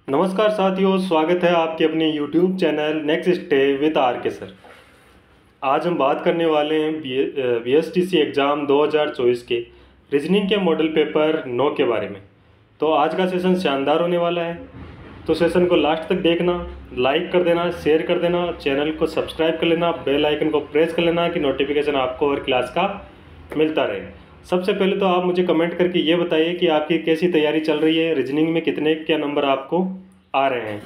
नमस्कार साथियों, स्वागत है आपके अपने YouTube channel next day with R K sir. आज हम बात करने वाले हैं BSTC एग्ज़ाम 2024 के रीजनिंग के मॉडल पेपर 9 के बारे में। तो आज का सेशन शानदार होने वाला है, तो सेशन को लास्ट तक देखना, लाइक कर देना, शेयर कर देना, चैनल को सब्सक्राइब कर लेना, बेल आइकन को प्रेस कर लेना कि नोटिफिकेशन आपको हर क्लास का मिलता रहे। सबसे पहले तो आप मुझे कमेंट करके ये बताइए कि आपकी कैसी तैयारी चल रही है, रीजनिंग में कितने क्या नंबर आपको आ रहे हैं,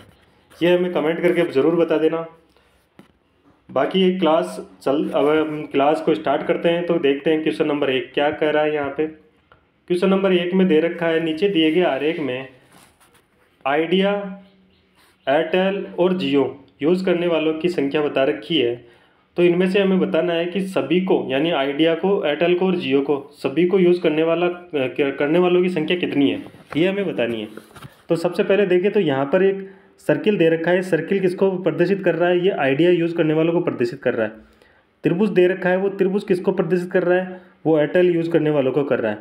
ये हमें कमेंट करके ज़रूर बता देना। बाकी ये अब हम क्लास को स्टार्ट करते हैं। तो देखते हैं क्वेश्चन नंबर 1 क्या कह रहा है। यहाँ पे क्वेश्चन नंबर 1 में दे रखा है, नीचे दिए गए आरेख में आइडिया, एयरटेल और जियो यूज़ करने वालों की संख्या बता रखी है। तो इनमें से हमें बताना है कि सभी को, यानी आइडिया को, एयरटेल को और जियो को, सभी को यूज़ करने वालों की संख्या कितनी है, ये हमें बतानी है। तो सबसे पहले देखें तो यहाँ पर एक सर्किल दे रखा है। सर्किल किसको प्रदर्शित कर रहा है? ये आइडिया यूज़ करने वालों को प्रदर्शित कर रहा है। त्रिभुज दे रखा है, वो त्रिभुज किसको प्रदर्शित कर रहा है? वो एयरटेल यूज़ करने वालों को कर रहा है।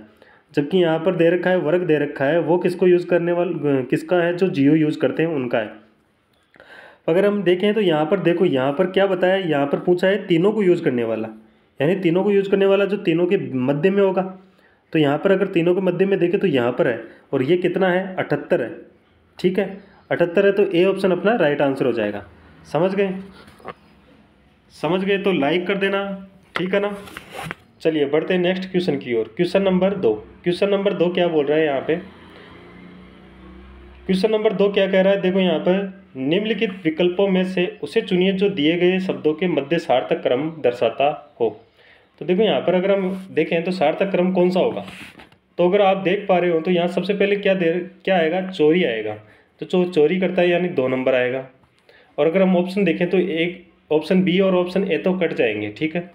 जबकि यहाँ पर दे रखा है वर्ग दे रखा है, वो किसको यूज़ करने वाला किसका है? जो जियो यूज़ करते हैं उनका है। अगर हम देखें तो यहाँ पर देखो, यहाँ पर क्या बताया, यहाँ पर पूछा है तीनों को यूज़ करने वाला, यानी तीनों को यूज़ करने वाला जो तीनों के मध्य में होगा। तो यहाँ पर अगर तीनों के मध्य में देखें तो यहाँ पर है, और ये कितना है? 78 है। ठीक है, 78 है, तो ए ऑप्शन अपना राइट आंसर हो जाएगा। समझ गए? समझ गए तो लाइक कर देना, ठीक है ना। चलिए बढ़ते हैं नेक्स्ट क्वेश्चन की ओर। Question number 2। क्वेश्चन नंबर 2 क्या बोल रहा है यहाँ पे? क्वेश्चन नंबर 2 क्या कह रहा है? देखो यहाँ पर, निम्नलिखित विकल्पों में से उसे चुनिए जो दिए गए शब्दों के मध्य सार्थक क्रम दर्शाता हो। तो देखो यहाँ पर अगर हम देखें तो सार्थक क्रम कौन सा होगा? तो अगर आप देख पा रहे हो तो यहाँ सबसे पहले क्या आएगा? चोरी आएगा। तो चोरी करता है यानी 2 नंबर आएगा। और अगर हम ऑप्शन देखें तो एक ऑप्शन बी और ऑप्शन ए तो कट जाएंगे, ठीक है।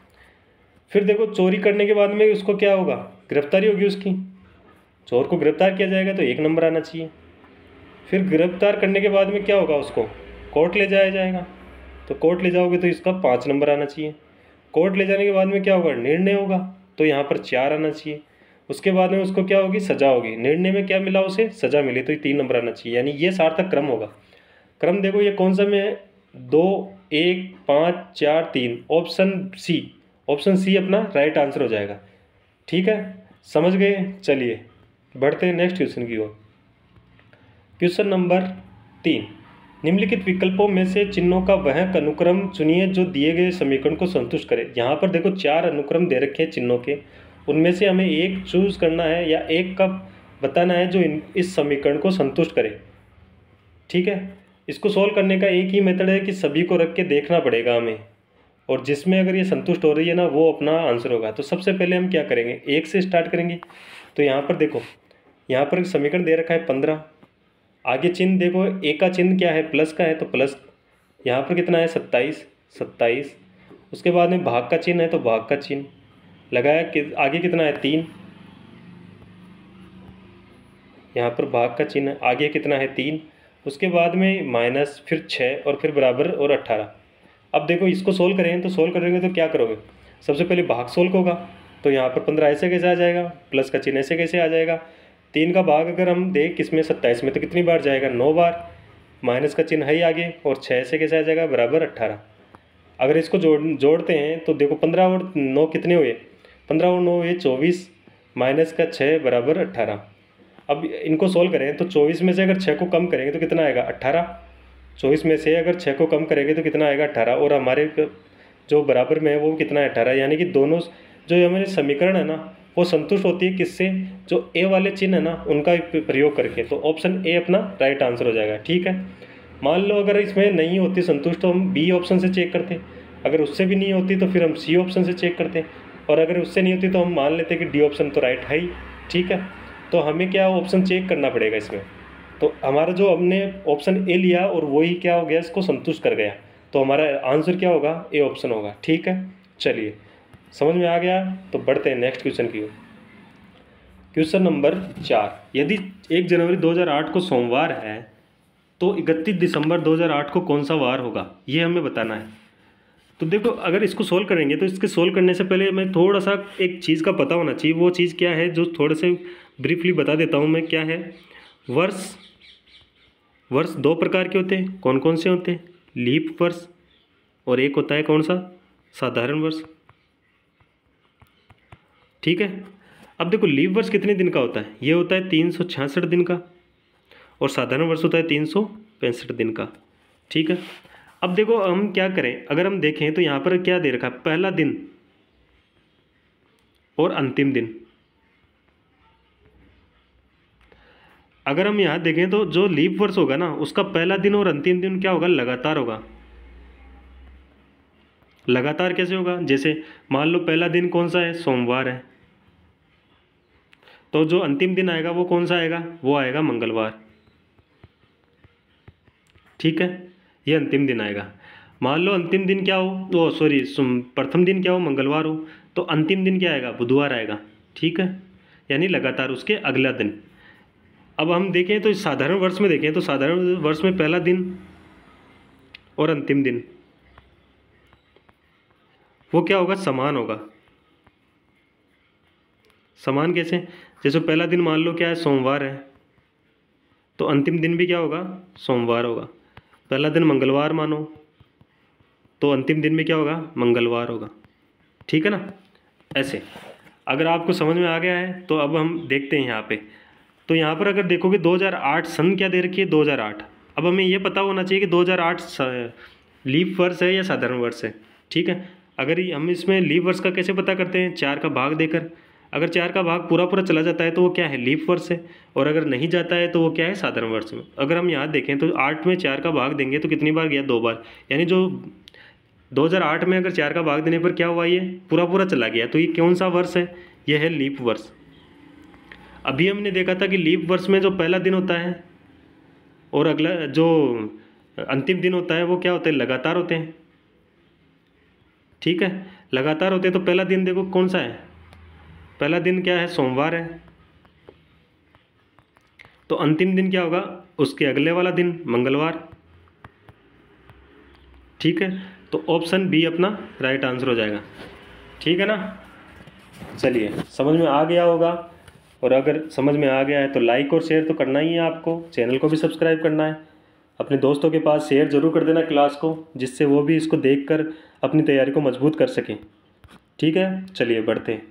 फिर देखो, चोरी करने के बाद में उसको क्या होगा? गिरफ्तारी होगी उसकी। चोर को गिरफ्तार किया जाएगा तो 1 नंबर आना चाहिए। फिर गिरफ्तार करने के बाद में क्या होगा? उसको कोर्ट ले जाया जाएगा, तो कोर्ट ले जाओगे तो इसका 5 नंबर आना चाहिए। कोर्ट ले जाने के बाद में क्या होगा? निर्णय होगा, तो यहाँ पर 4 आना चाहिए। उसके बाद में उसको क्या होगी? सजा होगी। निर्णय में क्या मिला उसे? सजा मिली, तो 3 नंबर आना चाहिए, यानी ये सार्थक क्रम होगा। क्रम देखो ये कौन सा में है? 2, 1, 5, 4, 3, ऑप्शन सी अपना राइट आंसर हो जाएगा। ठीक है, समझ गए? चलिए बढ़ते हैं नेक्स्ट क्वेश्चन की ओर। क्वेश्चन नंबर 3, निम्नलिखित विकल्पों में से चिन्हों का वह अनुक्रम चुनिए जो दिए गए समीकरण को संतुष्ट करे। यहाँ पर देखो 4 अनुक्रम दे रखे हैं चिन्हों के, उनमें से हमें एक चूज करना है या एक का बताना है जो इस समीकरण को संतुष्ट करे। ठीक है, इसको सोल्व करने का एक ही मेथड है कि सभी को रख के देखना पड़ेगा हमें, और जिसमें अगर ये संतुष्ट हो रही है ना, वो अपना आंसर होगा। तो सबसे पहले हम क्या करेंगे? 1 से स्टार्ट करेंगे। तो यहाँ पर देखो, यहाँ पर एक समीकरण दे रखा है 15। आगे चिन्ह देखो, ए का चिन्ह क्या है? प्लस का है, तो प्लस। यहाँ पर कितना है? 27। उसके बाद में भाग का चिन्ह है, तो भाग का चिन्ह लगाया कि आगे कितना है? 3। यहाँ पर भाग का चिन्ह, आगे कितना है? 3। उसके बाद में माइनस, फिर 6 और फिर बराबर और 18। अब देखो इसको सोल्व करेंगे, तो सोल्व करेंगे तो क्या करोगे? सबसे पहले भाग सोल्व होगा, तो यहाँ पर 15 ऐसे कैसे आ जाएगा? प्लस का चिन्ह ऐसे कैसे आ जाएगा? 3 का भाग अगर हम दें किसमें? 27 में, तो कितनी बार जाएगा? 9 बार। माइनस का चिन्ह है ही आगे, और 6 से कैसे आ जाएगा? बराबर 18। अगर इसको जोड़ते हैं तो देखो 15 और 9 कितने हुए? 15 और 9 हुए 24, माइनस का 6 बराबर 18। अब इनको सोल्व करें तो 24 में से अगर 6 को कम करेंगे तो कितना आएगा? 18। 24 में से अगर 6 को कम करेंगे तो कितना आएगा? 18। और हमारे जो बराबर में है वो कितना है? 18। यानी कि दोनों जो हमारे समीकरण है ना, वो संतुष्ट होती है किससे? जो ए वाले चिन्ह है ना, उनका प्रयोग करके। तो ऑप्शन ए अपना राइट आंसर हो जाएगा। ठीक है, मान लो अगर इसमें नहीं होती संतुष्ट तो हम बी ऑप्शन से चेक करते, अगर उससे भी नहीं होती तो फिर हम सी ऑप्शन से चेक करते, और अगर उससे नहीं होती तो हम मान लेते कि डी ऑप्शन तो राइट है ही। ठीक है, तो हमें क्या ऑप्शन चेक करना पड़ेगा इसमें। तो हमारा जो हमने ऑप्शन ए लिया और वही क्या हो गया? इसको संतुष्ट कर गया, तो हमारा आंसर क्या होगा? ए ऑप्शन होगा। ठीक है, चलिए समझ में आ गया, तो बढ़ते हैं नेक्स्ट क्वेश्चन की ओर। क्वेश्चन नंबर 4, यदि 1 जनवरी 2008 को सोमवार है तो 31 दिसंबर 2008 को कौन सा वार होगा, ये हमें बताना है। तो देखो अगर इसको सोल्व करेंगे तो इसके सोल्व करने से पहले हमें थोड़ा सा एक चीज़ का पता होना चाहिए। वो चीज़ क्या है, जो थोड़े से ब्रीफली बता देता हूँ मैं। क्या है? वर्ष वर्ष दो प्रकार के होते हैं, कौन कौन से होते हैं? लीप वर्ष और एक होता है कौन सा? साधारण वर्ष। ठीक है। अब देखो लीप वर्ष कितने दिन का होता है? ये होता है 366 दिन का, और साधारण वर्ष होता है 365 दिन का। ठीक है। अब देखो हम क्या करें, अगर हम देखें तो यहाँ पर क्या दे रखा है? पहला दिन और अंतिम दिन। अगर हम यहाँ देखें तो जो लीप वर्ष होगा ना, उसका पहला दिन और अंतिम दिन क्या होगा? लगातार होगा। लगातार कैसे होगा? जैसे मान लो पहला दिन कौन सा है? सोमवार है, तो जो अंतिम दिन आएगा वो कौन सा आएगा? वो आएगा मंगलवार। ठीक है, ये अंतिम दिन आएगा। मान लो अंतिम दिन क्या हो, ओ सॉरी, प्रथम दिन क्या हो? मंगलवार हो, तो अंतिम दिन क्या आएगा? बुधवार आएगा। ठीक है, यानी लगातार उसके अगला दिन। अब हम देखें तो साधारण वर्ष में देखें तो साधारण वर्ष में पहला दिन और अंतिम दिन वो क्या होगा? समान होगा। समान कैसे? जैसे पहला दिन मान लो क्या है? सोमवार है, तो अंतिम दिन भी क्या होगा? सोमवार होगा। पहला दिन मंगलवार मानो, तो अंतिम दिन में क्या होगा? मंगलवार होगा। ठीक है ना? ऐसे अगर आपको समझ में आ गया है तो अब हम देखते हैं यहाँ पे। तो यहाँ पर अगर देखोगे 2008 सन क्या दे रखी है? 2008। अब हमें ये पता होना चाहिए कि 2008 लीप वर्ष है या साधारण वर्ष है। ठीक है, अगर हम इसमें लीप वर्ष का कैसे पता करते हैं? 4 का भाग देकर। अगर 4 का भाग पूरा पूरा चला जाता है तो वो क्या है? लीप वर्ष है, और अगर नहीं जाता है तो वो क्या है? साधारण वर्ष में। अगर हम यहाँ देखें तो 8 में 4 का भाग देंगे तो कितनी बार गया? 2 बार। यानी जो 2008 में अगर 4 का भाग देने पर क्या हुआ? ये पूरा पूरा चला गया, तो ये कौन सा वर्ष है? ये है लीप वर्ष। अभी हमने देखा था कि लीप वर्ष में जो पहला दिन होता है और अगला जो अंतिम दिन होता है वो क्या होते हैं? लगातार होते हैं। ठीक है, लगातार होते हैं। तो पहला दिन देखो कौन सा है? पहला दिन क्या है? सोमवार है, तो अंतिम दिन क्या होगा? उसके अगले वाला दिन मंगलवार। ठीक है, तो ऑप्शन बी अपना राइट आंसर हो जाएगा। ठीक है ना? चलिए, समझ में आ गया होगा, और अगर समझ में आ गया है तो लाइक और शेयर तो करना ही है आपको। चैनल को भी सब्सक्राइब करना है। अपने दोस्तों के पास शेयर ज़रूर कर देना क्लास को, जिससे वो भी इसको देखकर अपनी तैयारी को मजबूत कर सकें। ठीक है, चलिए बढ़ते हैं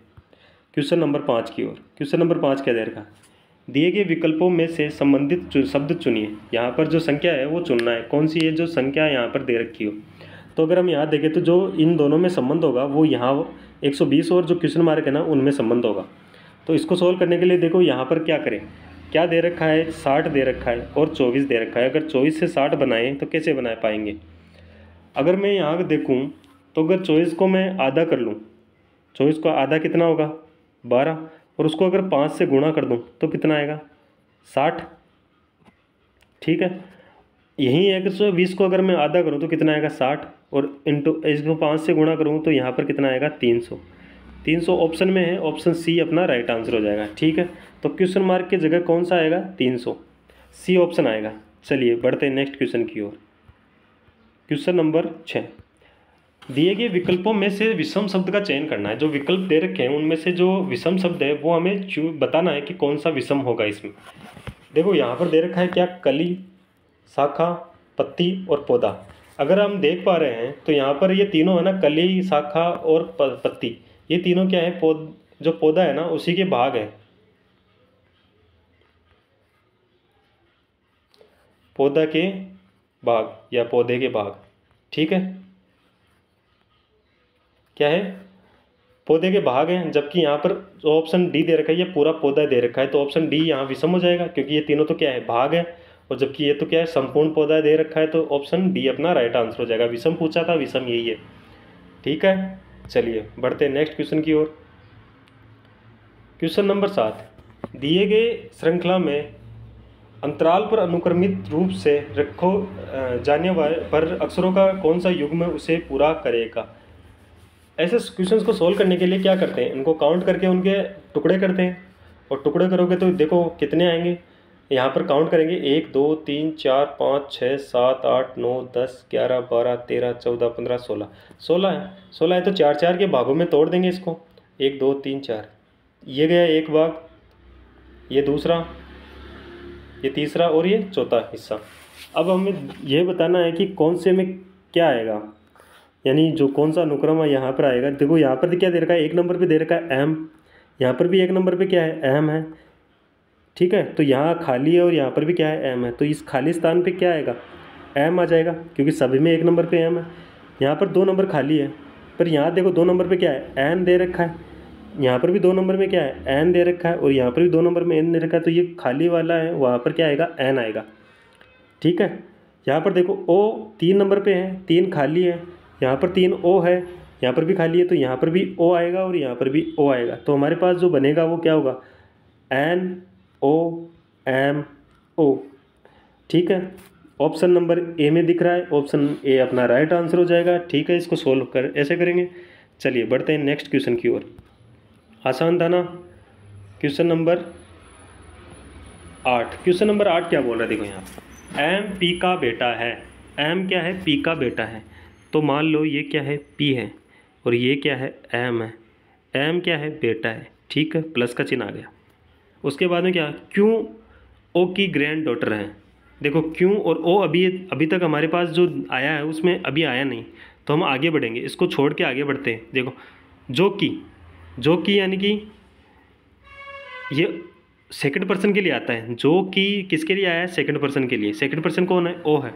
क्वेश्चन नंबर 5 की ओर। क्वेश्चन नंबर 5 क्या दे रखा? दिए गए विकल्पों में से संबंधित शब्द चुनिए। यहाँ पर जो संख्या है वो चुनना है, कौन सी है जो संख्या यहाँ पर दे रखी हो। तो अगर हम यहाँ देखें तो जो इन दोनों में संबंध होगा वो यहाँ 120 और जो क्वेश्चन मार्क है ना उनमें संबंध होगा। तो इसको सोल्व करने के लिए देखो यहाँ पर क्या करें। क्या दे रखा है? 60 दे रखा है और 24 दे रखा है। अगर 24 से 60 बनाएं तो कैसे बना पाएंगे? अगर मैं यहाँ देखूँ तो अगर 24 को मैं आधा कर लूँ, 24 का आधा कितना होगा? 12, और उसको अगर 5 से गुणा कर दूँ तो कितना आएगा? 60। ठीक है, यही 120 को अगर मैं आधा करूँ तो कितना आएगा? 60, और इंटू इसको 5 से गुणा करूँ तो यहाँ पर कितना आएगा? 300। 300 ऑप्शन में है, ऑप्शन सी अपना राइट आंसर हो जाएगा। ठीक है, तो क्वेश्चन मार्क की जगह कौन सा आएगा? 300, सी ऑप्शन आएगा। चलिए बढ़ते हैं नेक्स्ट क्वेश्चन की ओर। क्वेश्चन नंबर 6, दिए गए विकल्पों में से विषम शब्द का चयन करना है। जो विकल्प दे रखे हैं उनमें से जो विषम शब्द है वो हमें बताना है कि कौन सा विषम होगा इसमें। देखो यहाँ पर दे रखा है क्या? कली, शाखा, पत्ती और पौधा। अगर हम देख पा रहे हैं तो यहाँ पर ये तीनों है ना, कली, शाखा और पत्ती, ये तीनों क्या है? जो पौधा है ना उसी के भाग है। पौधा के भाग या पौधे के भाग। ठीक है, क्या है? पौधे के भाग हैं। जबकि यहाँ पर जो ऑप्शन डी दे रखा है ये पूरा पौधा दे रखा है, तो ऑप्शन डी यहाँ विषम हो जाएगा, क्योंकि ये तीनों तो क्या है? भाग है, और जबकि ये तो क्या है? संपूर्ण पौधा दे रखा है, तो ऑप्शन डी अपना राइट आंसर हो जाएगा। विषम पूछा था, विषम यही है। ठीक है, चलिए बढ़ते हैं नेक्स्ट क्वेश्चन की ओर। क्वेश्चन नंबर 7, दिए गए श्रृंखला में अंतराल पर अनुक्रमित रूप से रखो जाने पर अक्षरों का कौन सा युग्म उसे पूरा करेगा? ऐसे क्वेश्चंस को सोल्व करने के लिए क्या करते हैं? इनको काउंट करके उनके टुकड़े करते हैं, और टुकड़े करोगे तो देखो कितने आएंगे। यहाँ पर काउंट करेंगे 1 2 3 4 5 6 7 8 9 10 11 12 13 14 15 16 16 है। 16 है तो 4 4 के भागों में तोड़ देंगे इसको। 1 2 3 4, ये गया एक भाग, ये दूसरा, ये तीसरा और ये चौथा हिस्सा। अब हमें यह बताना है कि कौन से में क्या आएगा, यानी जो कौन सा अनुक्रम है यहाँ पर आएगा। देखो यहाँ पर क्या दे रखा है, एक नंबर पे दे रखा है एम, यहाँ पर भी एक नंबर पे क्या है, एम है, ठीक है। तो यहाँ खाली है और यहाँ पर भी क्या है, एम है, तो इस खाली स्थान पे क्या आएगा, एम आ जाएगा, क्योंकि सभी में एक नंबर पे एम है। यहाँ पर 2 नंबर खाली है, पर यहाँ देखो 2 नंबर पे क्या है, एन दे रखा है, यहाँ पर भी 2 नंबर में क्या है, एन दे रखा है, और यहाँ पर भी 2 नंबर में एन दे रखा है, तो ये खाली वाला है, वहाँ पर क्या आएगा, एन आएगा, ठीक है। यहाँ पर देखो ओ 3 नंबर पे है, 3 खाली है, यहाँ पर 3 ओ है, यहाँ पर भी खाली है, तो यहाँ पर भी ओ आएगा और यहाँ पर भी ओ आएगा। तो हमारे पास जो बनेगा वो क्या होगा, एन ओ एम ओ, ठीक है। ऑप्शन नंबर ए में दिख रहा है, ऑप्शन ए अपना राइट आंसर हो जाएगा, ठीक है। इसको सोल्व कर ऐसे करेंगे। चलिए बढ़ते हैं नेक्स्ट क्वेश्चन की ओर। आसान था ना। क्वेश्चन नंबर 8, क्वेश्चन नंबर 8 क्या बोल रहा है, देखो यहाँ एम पी का बेटा है। एम क्या है, पी का बेटा है। तो मान लो ये क्या है, पी है, और ये क्या है, एम है। एम क्या है, बेटा है, ठीक है, प्लस का चिन्ह आ गया। उसके बाद में क्या, क्यों ओ की ग्रैंड डॉटर है। देखो क्यों और ओ अभी तक हमारे पास जो आया है उसमें अभी आया नहीं, तो हम आगे बढ़ेंगे, इसको छोड़ के आगे बढ़ते हैं। देखो जो कि यानी कि ये सेकंड पर्सन के लिए आता है। जो कि किसके लिए आया है, सेकंड पर्सन के लिए। सेकंड पर्सन कौन है, ओ है।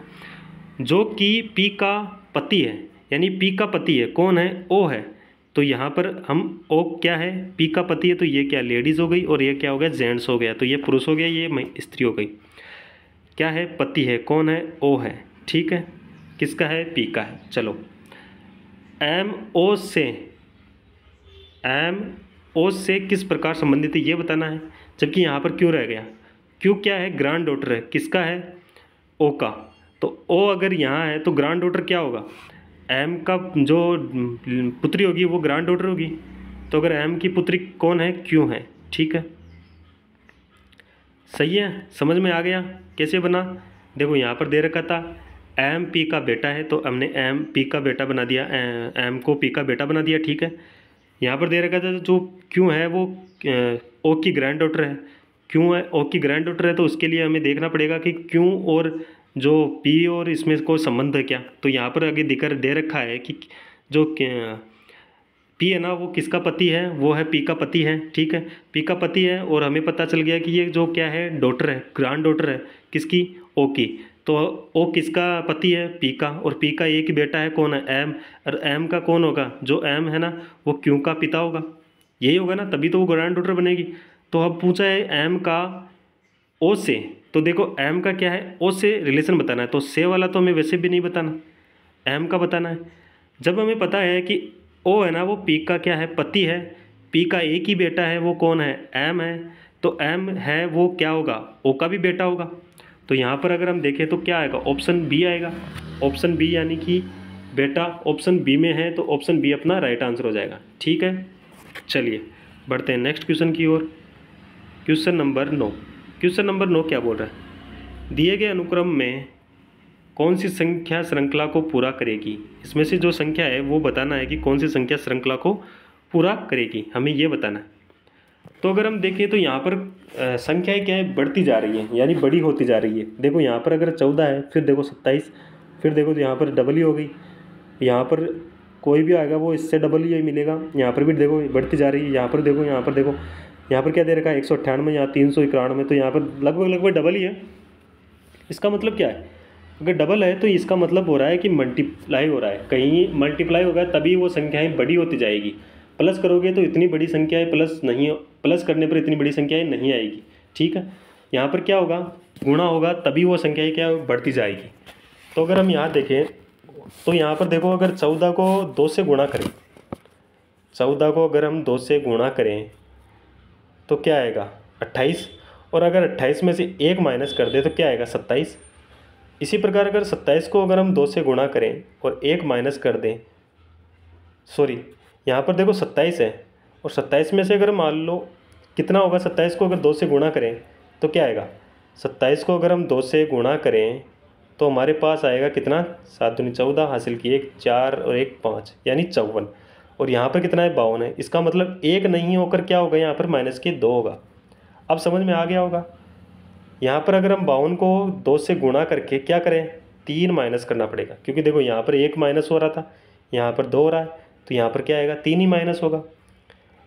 जो कि पी का पति है, यानी पी का पति है, कौन है, ओ है। तो यहाँ पर हम ओ क्या है, पी का पति है, तो ये क्या लेडीज़ हो गई, और ये क्या हो गया, जेंट्स हो गया। तो ये पुरुष हो गया, ये स्त्री हो गई। क्या है, पति है, कौन है, ओ है, ठीक है। किसका है, पी का है। चलो एम ओ से किस प्रकार संबंधित है ये बताना है, जबकि यहाँ पर क्यों रह गया। क्यों क्या है, ग्रैंड डॉटर है, किसका है, ओ का। तो ओ अगर यहाँ है तो ग्रैंड डॉटर क्या होगा, एम का जो पुत्री होगी वो ग्रैंड डॉटर होगी। तो अगर एम की पुत्री कौन है, क्यों है, ठीक है। सही है, समझ में आ गया कैसे बना। देखो यहाँ पर दे रखा था एम पी का बेटा है, तो हमने एम पी का बेटा बना दिया, एम को पी का बेटा बना दिया, ठीक है। यहाँ पर दे रखा था जो क्यों है वो ओ की ग्रैंड डॉटर है। क्यों है, ओ की ग्रैंड डॉटर है, तो उसके लिए हमें देखना पड़ेगा कि क्यों और जो पी और इसमें कोई संबंध है क्या। तो यहाँ पर आगे दिखकर दे रखा है कि जो पी है ना वो किसका पति है, वो है पी का पति है, ठीक है। पी का पति है, और हमें पता चल गया कि ये जो क्या है, डॉटर है, ग्रैंड डॉटर है, किसकी, ओ की। तो ओ किसका पति है, पी का, और पी का एक ही बेटा है, कौन है, एम। और एम का कौन होगा, जो एम है ना वो क्यों का पिता होगा, यही होगा ना, तभी तो वो ग्रैंड डॉटर बनेगी। तो अब पूछा है एम का ओ से, तो देखो एम का क्या है, ओ से रिलेशन बताना है, तो से वाला तो हमें वैसे भी नहीं बताना, एम का बताना है। जब हमें पता है कि ओ है ना वो पी का क्या है, पति है, पी का एक ही बेटा है, वो कौन है, एम है। तो एम है वो क्या होगा, ओ का भी बेटा होगा। तो यहाँ पर अगर हम देखें तो क्या आएगा, ऑप्शन बी आएगा। ऑप्शन बी यानी कि बेटा ऑप्शन बी में है, तो ऑप्शन बी अपना राइट आंसर हो जाएगा, ठीक है। चलिए बढ़ते हैं नेक्स्ट क्वेश्चन की ओर। क्वेश्चन नंबर 9, क्वेश्चन नंबर 9 क्या बोल रहा है, दिए गए अनुक्रम में कौन सी संख्या श्रृंखला को पूरा करेगी। इसमें से जो संख्या है वो बताना है कि कौन सी संख्या श्रृंखला को पूरा करेगी, हमें ये बताना है। तो अगर हम देखें तो यहाँ पर संख्याएं क्या है, बढ़ती जा रही है, यानी बड़ी होती जा रही है। देखो यहाँ पर अगर 14 है, फिर देखो 27, फिर देखो तो यहाँ पर डबल ही हो गई। यहाँ पर कोई भी आएगा वो इससे डबल ही मिलेगा। यहाँ पर भी देखो बढ़ती जा रही है। यहाँ पर देखो, यहाँ पर देखो, यहाँ पर क्या दे रखा है 198, यहाँ 391, तो यहाँ पर लगभग डबल ही है। इसका मतलब क्या है, अगर डबल है तो इसका मतलब हो रहा है कि मल्टीप्लाई हो रहा है, कहीं मल्टीप्लाई होगा तभी वो संख्याएं बड़ी होती जाएगी। प्लस करोगे तो इतनी बड़ी संख्याएं प्लस करने पर इतनी बड़ी संख्याएं नहीं आएगी, ठीक है। यहाँ पर क्या होगा, गुणा होगा तभी वो संख्याएं क्या बढ़ती जाएगी। तो अगर हम यहाँ देखें तो यहाँ पर देखो, अगर 14 को 2 से गुणा करें, 14 को अगर हम 2 से गुणा करें तो क्या आएगा 28, और अगर 28 में से 1 माइनस कर दे तो क्या आएगा 27। इसी प्रकार अगर 27 को अगर हम 2 से गुणा करें और 1 माइनस कर दें, सॉरी यहाँ पर देखो 27 है, और 27 में से अगर मान लो कितना होगा, 27 को अगर 2 से गुणा करें तो क्या आएगा, 27 को अगर हम 2 से गुणा करें तो हमारे पास आएगा कितना, 7 दूनी 14, हासिल की 1 4 और 1 5, यानी 54। और यहाँ पर कितना है 52 है। इसका मतलब 1 नहीं होकर क्या होगा, यहाँ पर -2 होगा। अब समझ में आ गया होगा। यहाँ पर अगर हम 52 को 2 से गुणा करके क्या करें, 3 माइनस करना पड़ेगा, क्योंकि देखो यहाँ पर 1 माइनस हो रहा था, यहाँ पर 2 हो रहा है, तो यहाँ पर क्या आएगा, 3 ही माइनस होगा।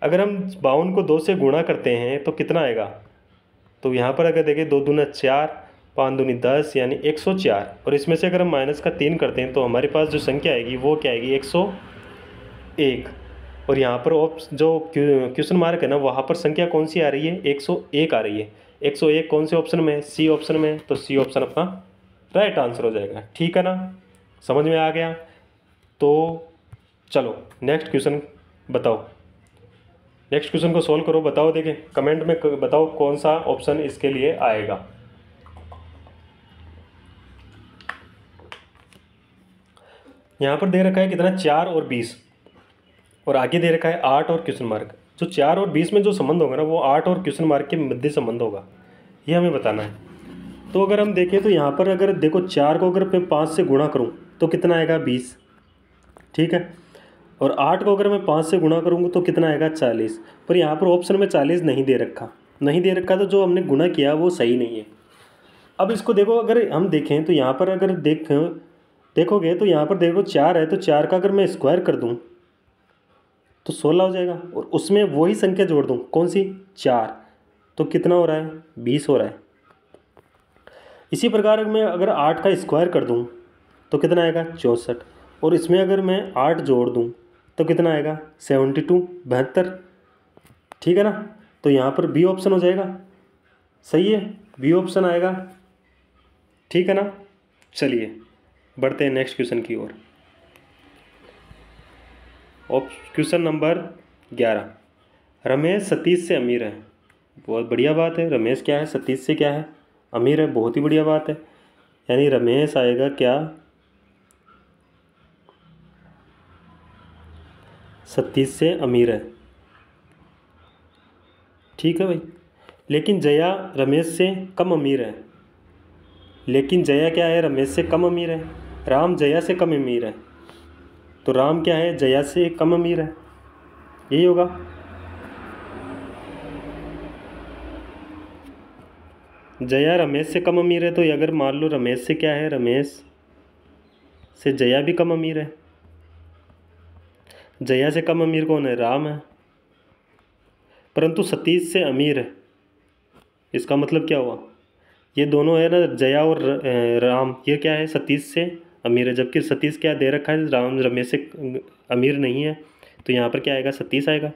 अगर हम 52 को 2 से गुणा करते हैं तो कितना आएगा, तो यहाँ पर अगर देखें 2 दूना 4, 5 दूनी 10 यानी 104, और इसमें से अगर हम माइनस का 3 करते हैं तो हमारे पास जो संख्या आएगी वो क्या आएगी, 101। और यहाँ पर जो क्वेश्चन मार्क है ना, वहाँ पर संख्या कौन सी आ रही है, 101 आ रही है। 101 कौन से ऑप्शन में है, सी ऑप्शन में, तो सी ऑप्शन अपना राइट आंसर हो जाएगा। ठीक है ना, समझ में आ गया। तो चलो नेक्स्ट क्वेश्चन बताओ, नेक्स्ट क्वेश्चन को सॉल्व करो, बताओ, देखें कमेंट में बताओ कौन सा ऑप्शन इसके लिए आएगा। यहाँ पर दे रखा है कितना, 4 और 20, और आगे दे रखा है 8 और क्वेश्चन मार्क। जो 4 और 20 में जो संबंध होगा ना, वो 8 और क्वेश्चन मार्क के मध्य संबंध होगा, ये हमें बताना है। तो अगर हम देखें तो यहाँ पर अगर देखो 4 को अगर मैं 5 से गुणा करूँ तो कितना आएगा, 20, ठीक है। और 8 को अगर मैं 5 से गुणा करूँगा तो कितना आएगा, 40। पर यहाँ पर ऑप्शन में 40 नहीं दे रखा, नहीं दे रखा, तो जो हमने गुणा किया वो सही नहीं है। अब इसको देखो, अगर हम देखें तो यहाँ पर अगर देखोगे तो यहाँ पर देखो 4 है, तो 4 का अगर मैं स्क्वायर कर दूँ तो 16 हो जाएगा, और उसमें वही संख्या जोड़ दूँ, कौन सी, 4, तो कितना हो रहा है, 20 हो रहा है। इसी प्रकार मैं अगर 8 का स्क्वायर कर दूँ तो कितना आएगा, 64, और इसमें अगर मैं 8 जोड़ दूँ तो कितना आएगा, 72, 72, ठीक है ना। तो यहाँ पर बी ऑप्शन हो जाएगा, सही है, बी ऑप्शन आएगा, ठीक है ना। चलिए बढ़ते हैं नेक्स्ट क्वेश्चन की ओर। क्वेश्चन नंबर 11, रमेश सतीश से अमीर है। बहुत बढ़िया बात है, रमेश क्या है, सतीश से क्या है, अमीर है, बहुत ही बढ़िया बात है। यानी रमेश आएगा क्या, सतीश से अमीर है, ठीक है भाई। लेकिन जया रमेश से कम अमीर है, लेकिन जया क्या है, रमेश से कम अमीर है। राम जया से कम अमीर है, तो राम क्या है, जया से कम अमीर है, यही होगा। जया रमेश से कम अमीर है, तो अगर मान लो रमेश से क्या है, रमेश से जया भी कम अमीर है। जया से कम अमीर कौन है, राम है, परंतु सतीश से अमीर है। इसका मतलब क्या हुआ, ये दोनों है ना, जया और राम, ये क्या है, सतीश से अमीर है, जबकि सतीश क्या दे रखा है, राम रमेश से अमीर नहीं है, तो यहाँ पर क्या आएगा, सतीश आएगा।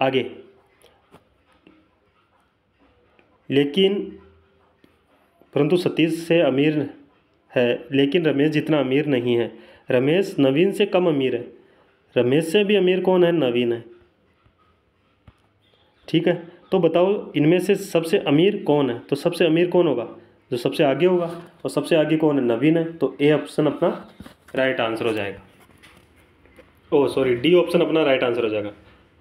आगे, लेकिन परंतु सतीश से अमीर है, लेकिन रमेश जितना अमीर नहीं है। रमेश नवीन से कम अमीर है, रमेश से भी अमीर कौन है, नवीन है, ठीक है। तो बताओ इनमें से सबसे अमीर कौन है, तो सबसे अमीर कौन होगा, जो सबसे आगे होगा, और सबसे आगे कौन है, नवीन है, तो ए ऑप्शन अपना राइट आंसर हो जाएगा। ओह सॉरी, डी ऑप्शन अपना राइट आंसर हो जाएगा।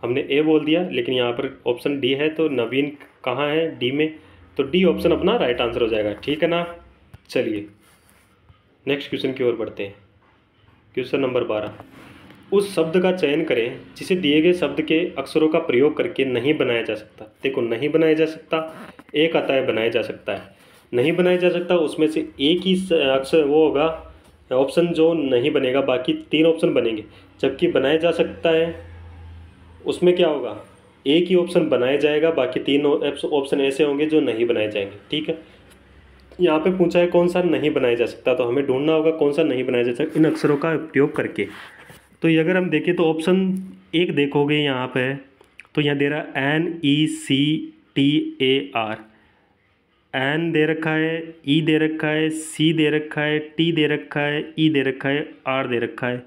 हमने ए बोल दिया, लेकिन यहाँ पर ऑप्शन डी है, तो नवीन कहाँ है, डी में, तो डी ऑप्शन अपना राइट आंसर हो जाएगा, ठीक है ना। चलिए नेक्स्ट क्वेश्चन की ओर बढ़ते हैं। क्वेश्चन नंबर 12, उस शब्द का चयन करें जिसे दिए गए शब्द के अक्षरों का प्रयोग करके नहीं बनाया जा सकता। देखो नहीं बनाया जा सकता, एक आता है बनाया जा सकता है, नहीं बनाया जा सकता उसमें से एक ही अक्षर वो होगा ऑप्शन जो नहीं बनेगा, बाकी 3 ऑप्शन बनेंगे। जबकि बनाया जा सकता है उसमें क्या होगा, एक ही ऑप्शन बनाया जाएगा, बाकी 3 ऑप्शन ऐसे होंगे जो नहीं बनाए जाएंगे, ठीक है। यहाँ पे पूछा है कौन सा नहीं बनाया जा सकता, तो हमें ढूंढना होगा कौन सा नहीं बनाया जा सकता इन अक्षरों का उपयोग करके। तो ये अगर हम देखें तो ऑप्शन 1 देखोगे यहाँ पे, तो यहाँ दे रहा है NECTAR, एन दे रखा है, ई दे रखा है, सी दे रखा है, टी दे रखा है, ई दे रखा है, आर दे रखा है,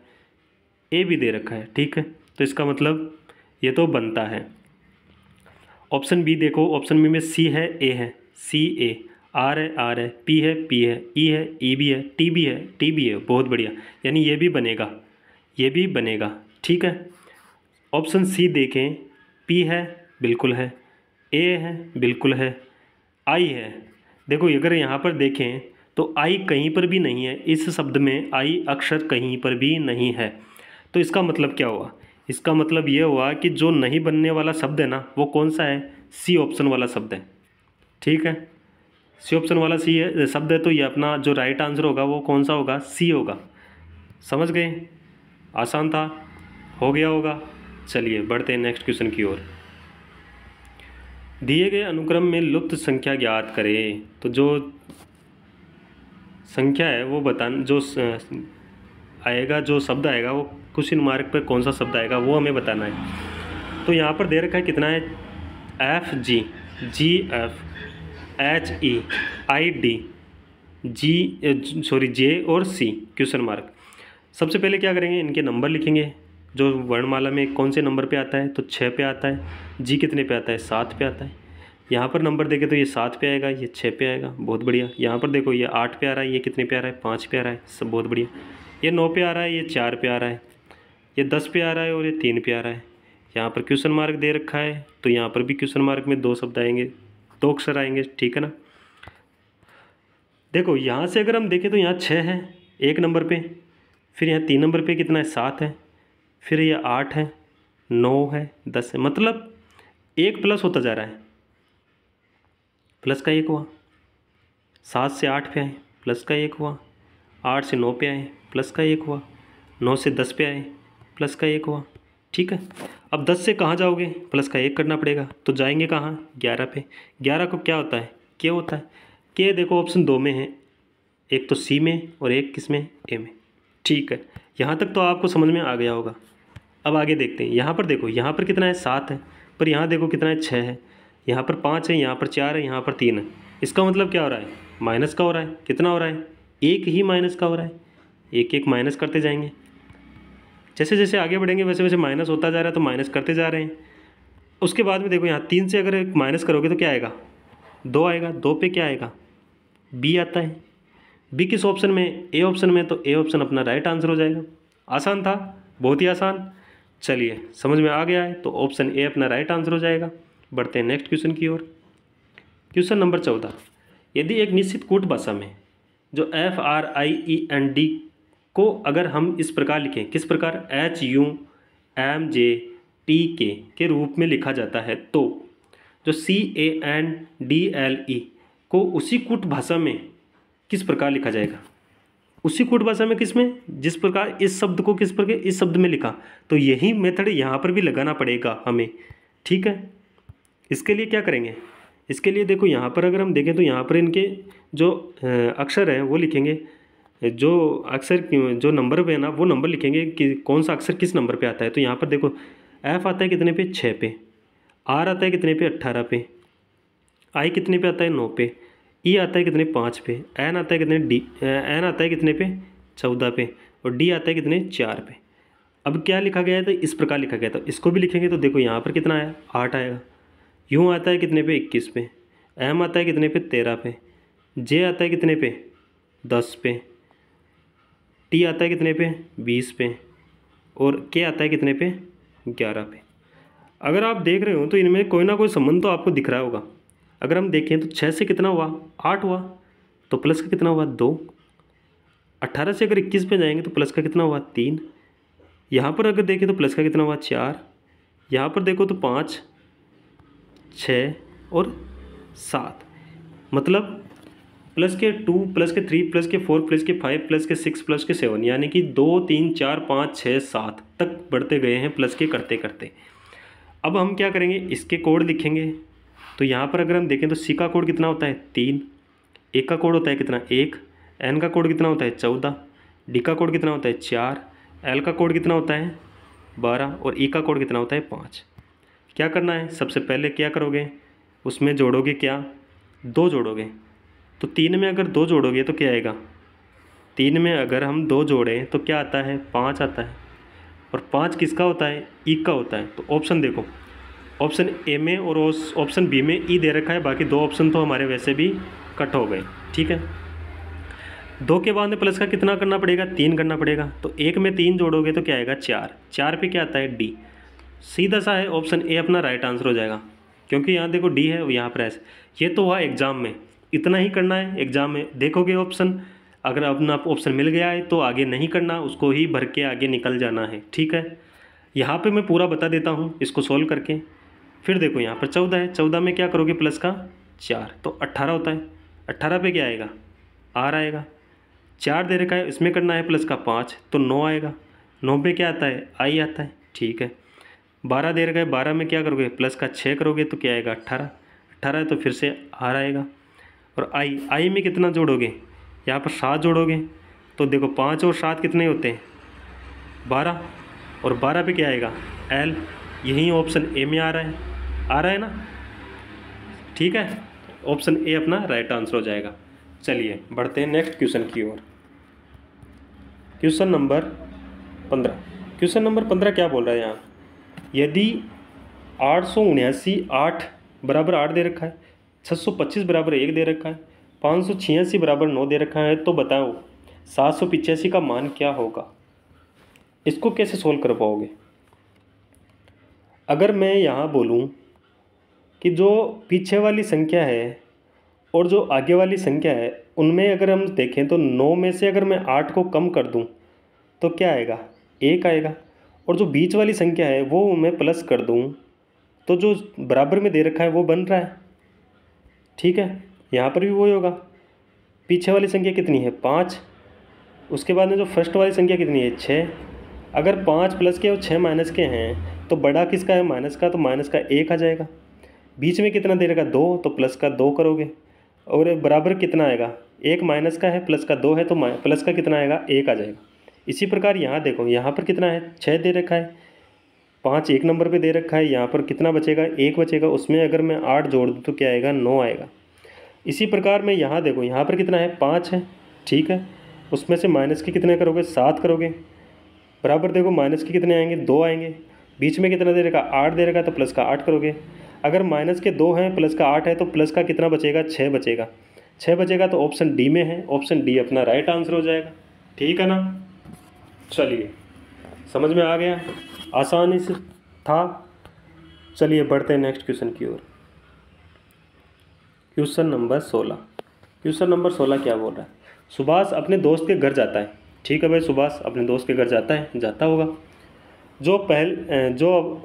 ए भी दे रखा है, ठीक है। तो इसका मतलब ये तो बनता है। ऑप्शन बी देखो, ऑप्शन बी में सी है, ए है, सी ए, आर है, आर है, पी है, पी है, ई है, ई भी है, टी भी है, टी भी है, बहुत बढ़िया, यानी ये भी बनेगा, ये भी बनेगा, ठीक है। ऑप्शन सी देखें, पी है, बिल्कुल है, ए है, बिल्कुल है, आई है। देखो अगर यहाँ पर देखें तो आई कहीं पर भी नहीं है, इस शब्द में आई अक्षर कहीं पर भी नहीं है। तो इसका मतलब क्या हुआ, इसका मतलब ये हुआ कि जो नहीं बनने वाला शब्द है ना, वो कौन सा है, सी ऑप्शन वाला शब्द है, ठीक है। सी ऑप्शन वाला सी है शब्द है, तो ये अपना जो राइट आंसर होगा वो कौन सा होगा, सी होगा। समझ गए, आसान था, हो गया होगा। चलिए बढ़ते हैं नेक्स्ट क्वेश्चन की ओर। दिए गए अनुक्रम में लुप्त संख्या ज्ञात करें। तो जो संख्या है वो बताना, जो आएगा, जो शब्द आएगा वो क्वेश्चन मार्क पर कौन सा शब्द आएगा वो हमें बताना है। तो यहाँ पर दे रखा है कितना है, F G, G F, H E, I D, G sorry J और सी क्वेश्चन मार्क। सबसे पहले क्या करेंगे, इनके नंबर लिखेंगे। जो वर्णमाला में कौन से नंबर पे आता है, तो 6 पे आता है। जी कितने पे आता है, 7 पे आता है। यहाँ पर नंबर देखें तो ये 7 पे आएगा, ये 6 पे आएगा, बहुत बढ़िया। यहाँ पर देखो ये 8 पे आ रहा है, ये कितने पे आ रहा है, 5 पे आ रहा है, सब बहुत बढ़िया। ये 9 पे आ रहा है, ये 4 पे आ रहा है, ये 10 पे आ रहा है और ये 3 पे आ रहा है। यहाँ पर क्वेश्चन मार्क दे रखा है, तो यहाँ पर भी क्वेश्चन मार्क में 2 शब्द आएंगे, 2 अक्षर आएंगे, ठीक है ना। देखो यहाँ से अगर हम देखें तो यहाँ 6 है 1 नंबर पे, फिर यहाँ 3 नंबर पे कितना है, 7 है, फिर ये 8 है, 9 है, 10 है। मतलब 1 प्लस होता जा रहा है, प्लस का 1 हुआ। 7 से 8 पे आए, प्लस का 1 हुआ। 8 से 9 पे आए, प्लस का 1 हुआ। 9 से 10 पे आए, प्लस का 1 हुआ, ठीक है। अब 10 से कहाँ जाओगे, प्लस का 1 करना पड़ेगा, तो जाएंगे कहाँ, 11 पे। 11 को क्या होता है, के होता है। के देखो ऑप्शन 2 में है, एक तो सी में और एक किस में, ए में, ठीक है। यहाँ तक तो आपको समझ में आ गया होगा। अब आगे देखते हैं। यहाँ पर देखो, यहाँ पर कितना है, 7 है, पर यहाँ देखो कितना है, 6 है। यहाँ पर 5 है, यहाँ पर 4 है, यहाँ पर 3 है। इसका मतलब क्या हो रहा है, माइनस का हो रहा है। कितना हो रहा है, 1 ही माइनस का हो रहा है। 1 1 माइनस करते जाएंगे, जैसे जैसे आगे बढ़ेंगे वैसे वैसे माइनस होता जा रहा है, तो माइनस करते जा रहे हैं। उसके बाद में देखो यहाँ 3 से अगर माइनस करोगे तो क्या आएगा, 2 आएगा। 2 पे क्या आएगा, बी आता है। बी किस ऑप्शन में, ए ऑप्शन में, तो ए ऑप्शन अपना राइट आंसर हो जाएगा। आसान था, बहुत ही आसान। चलिए समझ में आ गया है, तो ऑप्शन ए अपना राइट आंसर हो जाएगा। बढ़ते हैं नेक्स्ट क्वेश्चन की ओर। Question number 14। यदि एक निश्चित कूट भाषा में जो F R I E N D को अगर हम इस प्रकार लिखें, किस प्रकार, H U M J T K रूप में लिखा जाता है, तो जो C A N D L E को उसी कूट भाषा में किस प्रकार लिखा जाएगा। उसी कूट भाषा में किस में, जिस प्रकार इस शब्द को किस प्रकार इस शब्द में लिखा, तो यही मेथड यहाँ पर भी लगाना पड़ेगा हमें, ठीक है। इसके लिए क्या करेंगे, इसके लिए देखो यहाँ पर अगर हम देखें तो यहाँ पर इनके जो अक्षर हैं वो लिखेंगे, जो अक्षर जो नंबर पे है ना वो नंबर लिखेंगे कि कौन सा अक्षर किस नंबर पे आता है। तो यहाँ पर देखो एफ आता है कितने पे, 6 पे। आर आता है कितने पे, 18 पे। आई कितने पे आता है, 9 पे। ई आता है कितने, 5 पे। एन आता है कितने, एन आता है कितने पे, 14 पे। और डी आता है कितने, 4 पे। अब क्या लिखा गया है, तो इस प्रकार लिखा गया था। इसको भी लिखेंगे तो देखो यहाँ पर कितना आया, 8 आएगा। यूँ आता है कितने पे, 21 पे। एम आता है कितने पे, 13 पे। जे आता है कितने पे, 10 पे। टी आता है कितने पे, 20 पे। और के आता है कितने पे, 11 पे। अगर आप देख रहे हो तो इनमें कोई ना कोई संबंध तो आपको दिख रहा होगा। अगर हम देखें तो 6 से कितना हुआ, 8 हुआ, तो प्लस का कितना हुआ, 2। 18 से अगर 21 पे जाएंगे तो प्लस का कितना हुआ, 3। यहाँ पर अगर देखें तो प्लस का कितना हुआ, 4। यहाँ पर देखो तो 5, 6 और 7। मतलब प्लस के 2, प्लस के 3, प्लस के 4, प्लस के 5, प्लस के 6, प्लस के 7, यानी कि 2 3 4 5 6 7 तक बढ़ते गए हैं प्लस के करते करते। अब हम क्या करेंगे, इसके कोड लिखेंगे। तो यहाँ पर अगर हम देखें तो सी का कोड कितना होता है, 3। ए का कोड होता है कितना, 1। एन का कोड कितना होता है, 14। डी का कोड कितना होता है, 4। एल का कोड कितना होता है, 12। और ई का कोड कितना होता है, 5। क्या करना है, सबसे पहले क्या करोगे, उसमें जोड़ोगे क्या, 2 जोड़ोगे। तो 3 में अगर 2 जोड़ोगे तो क्या आएगा, 3 में अगर हम 2 जोड़ें तो क्या आता है, 5 आता है। और 5 किसका होता है, ई का होता है। तो ऑप्शन देखो, ऑप्शन ए में और ऑप्शन बी में ई दे रखा है, बाकी 2 ऑप्शन तो हमारे वैसे भी कट हो गए, ठीक है। 2 के बाद में प्लस का कितना करना पड़ेगा, 3 करना पड़ेगा। तो 1 में 3 जोड़ोगे तो क्या आएगा, 4। 4 पे क्या आता है, डी। सीधा सा है, ऑप्शन ए अपना राइट आंसर हो जाएगा, क्योंकि यहाँ देखो डी है, यहाँ पर एस। ये तो हुआ एग्जाम में, इतना ही करना है। एग्जाम में देखोगे ऑप्शन, अगर अपना ऑप्शन मिल गया है तो आगे नहीं करना, उसको ही भर के आगे निकल जाना है, ठीक है। यहाँ पे मैं पूरा बता देता हूँ इसको सोल्व करके। फिर देखो यहाँ पर 14 है, 14 में क्या करोगे प्लस का 4 तो 18 होता है। 18 पे क्या आएगा आर आएगा। 4 दे रखा है, इसमें करना है प्लस का 5 तो 9 आएगा। 9 पे क्या आता है आई आता है, ठीक है। 12 दे रखा है, 12 में क्या करोगे प्लस का 6 करोगे तो क्या आएगा 18। 18 है तो फिर से आर आएगा। और आई में कितना जोड़ोगे, यहाँ पर 7 जोड़ोगे तो देखो 5 और 7 कितने होते हैं 12। और 12 पे क्या आएगा एल, यही ऑप्शन ए में आ रहा है ना, ठीक है। ऑप्शन ए अपना राइट आंसर हो जाएगा। चलिए बढ़ते हैं नेक्स्ट क्वेश्चन की ओर। Question number 15। क्वेश्चन नंबर 15 क्या बोल रहा है यहाँ, यदि 879 8 बराबर 8 दे रखा है, 625 बराबर 1 दे रखा है, 586 बराबर 9 दे रखा है, तो बताओ 785 का मान क्या होगा। इसको कैसे सोल्व कर पाओगे। अगर मैं यहाँ बोलूँ कि जो पीछे वाली संख्या है और जो आगे वाली संख्या है उनमें अगर हम देखें तो 9 में से अगर मैं 8 को कम कर दूं तो क्या आएगा 1 आएगा। और जो बीच वाली संख्या है वो मैं प्लस कर दूं तो जो बराबर में दे रखा है वो बन रहा है, ठीक है। यहाँ पर भी वही होगा। पीछे वाली संख्या कितनी है 5, उसके बाद में जो फर्स्ट वाली संख्या कितनी है 6। अगर 5 प्लस के और 6 माइनस के हैं तो बड़ा किसका है माइनस का, तो माइनस का 1 आ जाएगा। बीच में कितना दे रखा 2 तो प्लस का 2 करोगे। और बराबर कितना आएगा 1 माइनस का है प्लस का 2 है तो प्लस का कितना आएगा 1 आ जाएगा। इसी प्रकार यहाँ देखो, यहाँ पर कितना है 6 दे रखा है, 5 एक नंबर पे दे रखा है, यहाँ पर कितना बचेगा 1 बचेगा। उसमें अगर मैं 8 जोड़ दूँ तो क्या आएगा 9 आएगा। इसी प्रकार में यहाँ देखो, यहाँ पर कितना है 5 है, ठीक है। उसमें से माइनस के कितने करोगे 7 करोगे, बराबर देखो माइनस के कितने आएंगे 2 आएंगे। बीच में कितना दे रखा 8 दे रखा तो प्लस का 8 करोगे। अगर माइनस के 2 हैं प्लस का 8 है तो प्लस का कितना बचेगा 6 बचेगा। 6 बचेगा तो ऑप्शन डी में है, ऑप्शन डी अपना राइट आंसर हो जाएगा, ठीक है ना। चलिए समझ में आ गया, आसानी से था। चलिए बढ़ते हैं नेक्स्ट क्वेश्चन की ओर। Question number 16। क्वेश्चन नंबर 16 क्या बोल रहा है, सुभाष अपने दोस्त के घर जाता है, ठीक है भाई। सुभाष अपने दोस्त के घर जाता होगा। जो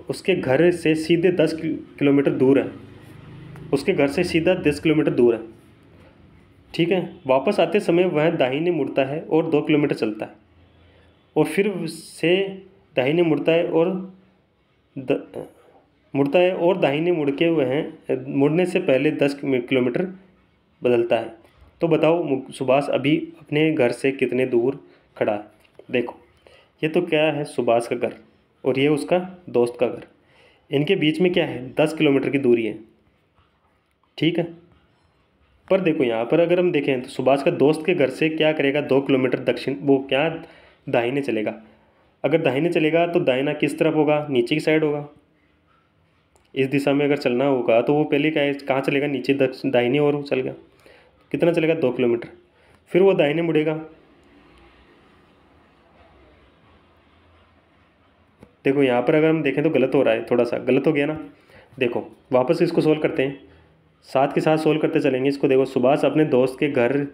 उसके घर से सीधे 10 किलोमीटर दूर है, उसके घर से सीधा 10 किलोमीटर दूर है, ठीक है। वापस आते समय वह दाहिने मुड़ता है और 2 किलोमीटर चलता है, और फिर से दाहिने मुड़ता है और दाहिने मुड़ के वह मुड़ने से पहले 10 किलोमीटर बदलता है। तो बताओ सुभाष अभी अपने घर से कितने दूर खड़ा है। देखो ये तो क्या है सुभाष का घर और ये उसका दोस्त का घर, इनके बीच में क्या है 10 किलोमीटर की दूरी है, ठीक है। पर देखो यहाँ पर अगर हम देखें तो सुभाष का दोस्त के घर से क्या करेगा 2 किलोमीटर दक्षिण, वो क्या दाहिने चलेगा। अगर दाहिने चलेगा तो दाहिना किस तरफ होगा, नीचे की साइड होगा। इस दिशा में अगर चलना होगा तो वो पहले कहाँ चलेगा, नीचे दाहिने ओर चल गया। कितना चलेगा 2 किलोमीटर। फिर वो दाहिने मुड़ेगा, देखो यहाँ पर अगर हम देखें तो गलत हो रहा है, थोड़ा सा गलत हो गया ना। देखो वापस इसको सोल्व करते हैं, साथ के साथ सोल्व करते चलेंगे इसको। देखो सुभाष अपने दोस्त के घर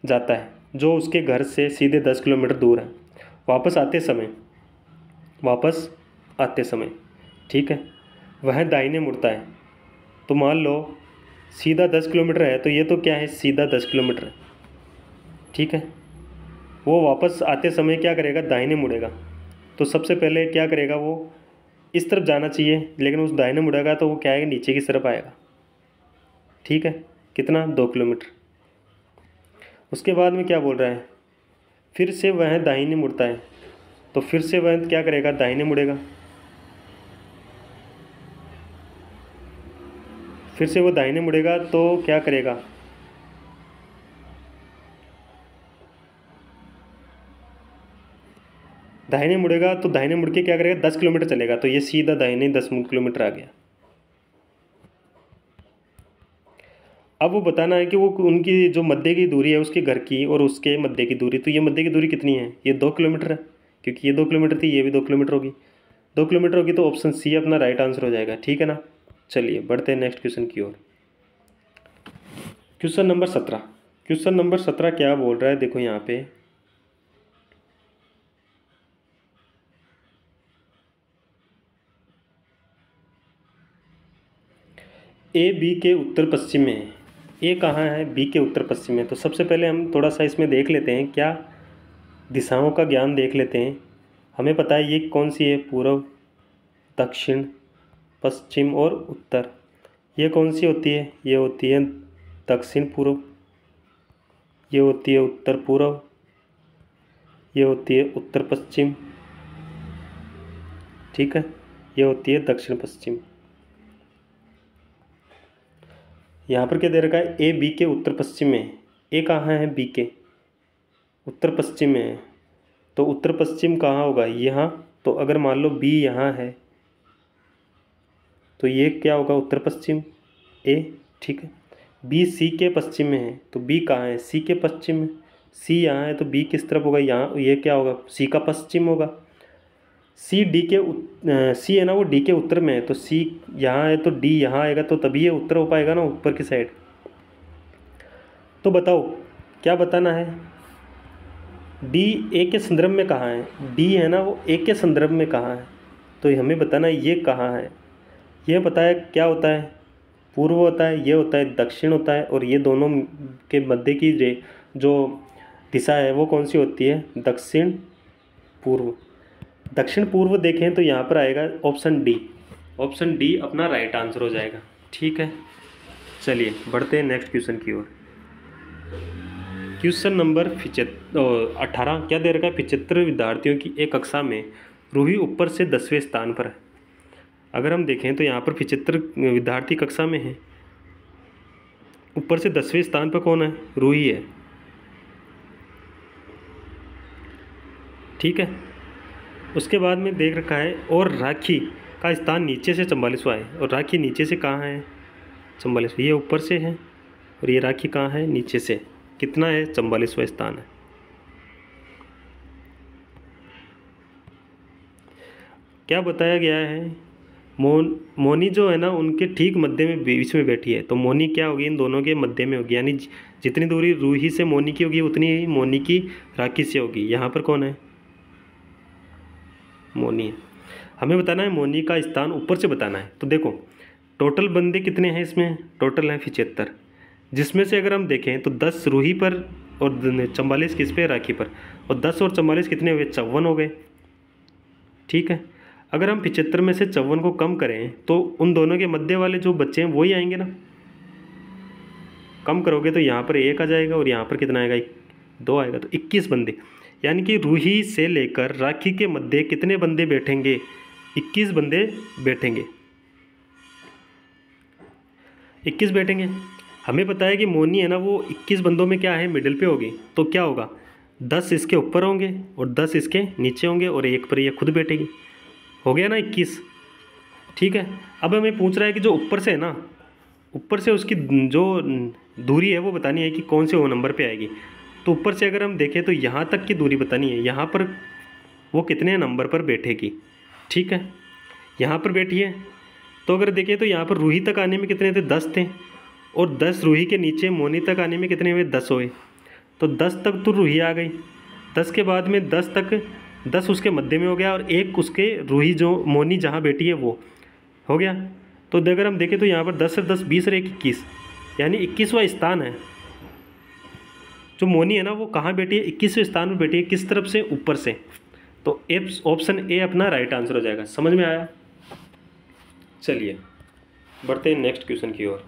जाता है जो उसके घर से सीधे 10 किलोमीटर दूर है। वापस आते समय ठीक है वह दाहिने मुड़ता है। तो मान लो सीधा 10 किलोमीटर है, तो ये तो क्या है सीधा 10 किलोमीटर है, ठीक है। वो वापस आते समय क्या करेगा दाहिने मुड़ेगा। तो सबसे पहले क्या करेगा, वो इस तरफ जाना चाहिए, लेकिन उस दाहिने मुड़ेगा तो वो क्या आएगा नीचे की तरफ आएगा, ठीक है। कितना 2 किलोमीटर। उसके बाद में क्या बोल रहा है, फिर से वह दाहिने मुड़ता है, तो फिर से वह क्या करेगा दाहिने मुड़ेगा। फिर से वो दाहिने मुड़ेगा तो क्या करेगा, दाहिने मुड़ेगा तो दाहिने मुड़ के क्या करेगा 10 किलोमीटर चलेगा। तो ये सीधा दाहिने 10 किलोमीटर आ गया। अब वो बताना है कि वो उनकी जो मध्य की दूरी है उसके घर की और उसके मध्य की दूरी, तो ये मध्य की दूरी कितनी है, ये 2 किलोमीटर है, क्योंकि ये 2 किलोमीटर थी, ये भी 2 किलोमीटर होगी। 2 किलोमीटर होगी तो ऑप्शन सी अपना राइट आंसर हो जाएगा, ठीक है ना। चलिए बढ़ते हैं नेक्स्ट क्वेश्चन की ओर। Question number 17। क्वेश्चन नंबर 17 क्या बोल रहा है, देखो यहाँ पे ए बी के उत्तर पश्चिम में है। ए कहाँ है? बी के उत्तर पश्चिम में। तो सबसे पहले हम थोड़ा सा इसमें देख लेते हैं, क्या दिशाओं का ज्ञान देख लेते हैं। हमें पता है ये कौन सी है, पूर्व, दक्षिण, पश्चिम और उत्तर। ये कौन सी होती है? ये होती है दक्षिण पूर्व, ये होती है उत्तर पूर्व, ये होती है उत्तर पश्चिम, ठीक है, ये होती है दक्षिण पश्चिम। यहाँ पर क्या दे रखा है? ए बी के उत्तर पश्चिम में है। ए कहाँ है? बी के उत्तर पश्चिम में है। तो उत्तर पश्चिम कहाँ होगा? यहाँ। तो अगर मान लो बी यहाँ है तो ये क्या होगा? उत्तर पश्चिम ए, ठीक है। बी सी के पश्चिम में है, तो बी कहाँ है? सी के पश्चिम में। सी यहाँ है तो बी किस तरफ होगा? यहाँ। ये क्या होगा? सी का पश्चिम होगा। सी डी के सी है ना, वो डी के उत्तर में है, तो सी यहाँ है तो डी यहाँ आएगा, तो तभी ये उत्तर हो पाएगा ना, ऊपर की साइड। तो बताओ क्या बताना है? डी ए के संदर्भ में कहाँ है? डी है ना, वो ए के संदर्भ में कहाँ है? तो हमें बताना है ये कहाँ है। ये पता है क्या होता है? पूर्व होता है, ये होता है दक्षिण होता है, और ये दोनों के मध्य की जो दिशा है वो कौन सी होती है? दक्षिण पूर्व। दक्षिण पूर्व देखें तो यहाँ पर आएगा ऑप्शन डी। ऑप्शन डी अपना राइट आंसर हो जाएगा, ठीक है। चलिए बढ़ते हैं नेक्स्ट क्वेश्चन की ओर। क्वेश्चन नंबर 18 क्या दे रखा है? 75 विद्यार्थियों की एक कक्षा में रूही ऊपर से 10वें स्थान पर है। अगर हम देखें तो यहाँ पर 75 विद्यार्थी कक्षा में हैं, ऊपर से 10वें स्थान पर कौन है? रूही है, ठीक है। उसके बाद में देख रखा है और राखी का स्थान नीचे से 44वां है, और राखी नीचे से कहाँ है? 44वां। ये ऊपर से है और ये राखी कहाँ है? नीचे से। कितना है? 44वां स्थान है। क्या बताया गया है? मोनी जो है ना, उनके ठीक मध्य में बीच में बैठी है, तो मोनी क्या होगी? इन दोनों के मध्य में होगी, यानी जितनी दूरी रूही से मोनी की होगी उतनी ही मोनी की राखी से होगी। यहाँ पर कौन है? मोनी है। हमें बताना है मोनी का स्थान ऊपर से बताना है। तो देखो टोटल बंदे कितने हैं इसमें? टोटल हैं 75, जिसमें से अगर हम देखें तो 10 रूही पर और 44 किस पे? राखी पर। और 10 और 44 कितने हुए? 54 हो गए, ठीक है। अगर हम 75 में से 54 को कम करें तो उन दोनों के मध्य वाले जो बच्चे हैं वही आएंगे ना। कम करोगे तो यहाँ पर 1 आ जाएगा और यहाँ पर कितना आएगा? 2 आएगा, तो 21 बंदे। यानी कि रूही से लेकर राखी के मध्य कितने बंदे बैठेंगे? 21 बंदे बैठेंगे, 21 बैठेंगे। हमें पता है कि मोनी है ना, वो 21 बंदों में क्या है? मिडिल पे होगी, तो क्या होगा? 10 इसके ऊपर होंगे और 10 इसके नीचे होंगे और 1 पर ये खुद बैठेगी। हो गया ना 21, ठीक है। अब हमें पूछ रहा है कि जो ऊपर से है ना, ऊपर से उसकी जो दूरी है वो बतानी है कि कौन से वो नंबर पे आएगी। तो ऊपर से अगर हम देखें तो यहाँ तक की दूरी बतानी है, यहाँ पर वो कितने नंबर पर बैठेगी, ठीक है। यहाँ पर बैठी है, तो अगर देखें तो यहाँ पर रूही तक आने में कितने थे? 10 थे, और 10 रूही के नीचे मोनी तक आने में कितने हुए? 10 हुए। तो 10 तक तो रूही आ गई, 10 के बाद में 10 तक, 10 उसके मध्य में हो गया और 1 उसके रूही जो मोनी जहाँ बैठी है वो हो गया। तो अगर हम देखें तो यहाँ पर 10 से 10 20 और 1 21, यानी 21वां स्थान है। जो मोनी है ना वो कहाँ बैठी है? 21वें स्थान में बैठी है। किस तरफ से? ऊपर से। तो ऑप्शन ए अपना राइट आंसर हो जाएगा। समझ में आया? चलिए बढ़ते हैं नेक्स्ट क्वेश्चन की ओर।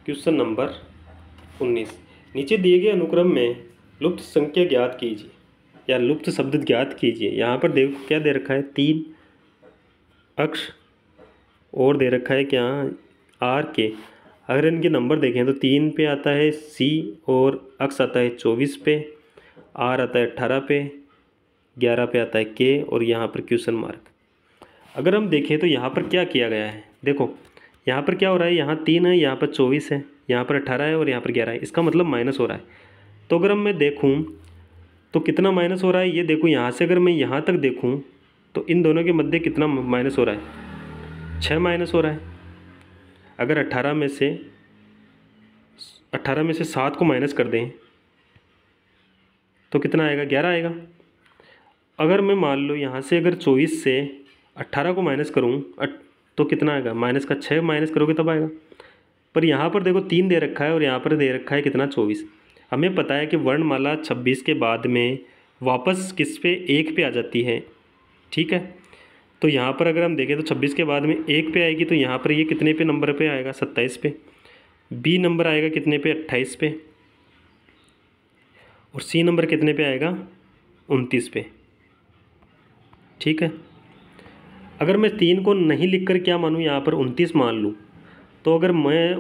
क्वेश्चन नंबर 19, नीचे दिए गए अनुक्रम में लुप्त संख्या ज्ञात कीजिए या लुप्त शब्द ज्ञात कीजिए। यहाँ पर देखो क्या दे रखा है? 3 अक्ष और दे रखा है क्या? आर के। अगर इनके नंबर देखें तो 3 पे आता है सी और अक्ष आता है 24 पे, आर आता है 18 पे, 11 पे आता है के और यहाँ पर क्वेश्चन मार्क। अगर हम देखें तो यहाँ पर क्या किया गया है? देखो यहाँ पर क्या हो रहा है? यहाँ 3 है, यहाँ पर 24 है, यहाँ पर 18 है और यहाँ पर 11 है। इसका मतलब माइनस हो रहा है। तो अगर मैं देखूँ तो कितना माइनस हो रहा है? ये देखो यहाँ से अगर मैं यहाँ तक देखूँ तो इन दोनों के मध्य कितना माइनस हो रहा है? 6 माइनस हो रहा है। अगर 18 में से 7 को माइनस कर दें तो कितना आएगा? 11 आएगा। अगर मैं मान लो यहाँ से अगर 24 से 18 को माइनस करूँ तो कितना आएगा? माइनस का 6 माइनस करोगे तब आएगा। पर यहाँ पर देखो 3 दे रखा है और यहाँ पर दे रखा है कितना 24। हमें पता है कि वर्णमाला 26 के बाद में वापस किस पे 1 पे आ जाती है, ठीक है। तो यहाँ पर अगर हम देखें तो 26 के बाद में 1 पे आएगी, तो यहाँ पर ये कितने पे नंबर पे आएगा 27 पे। बी नंबर आएगा कितने पे 28 पे, और सी नंबर कितने पे आएगा 29 पे, ठीक है। अगर मैं 3 को नहीं लिख कर क्या मानूँ, यहाँ पर 29 मान लूँ, तो अगर मैं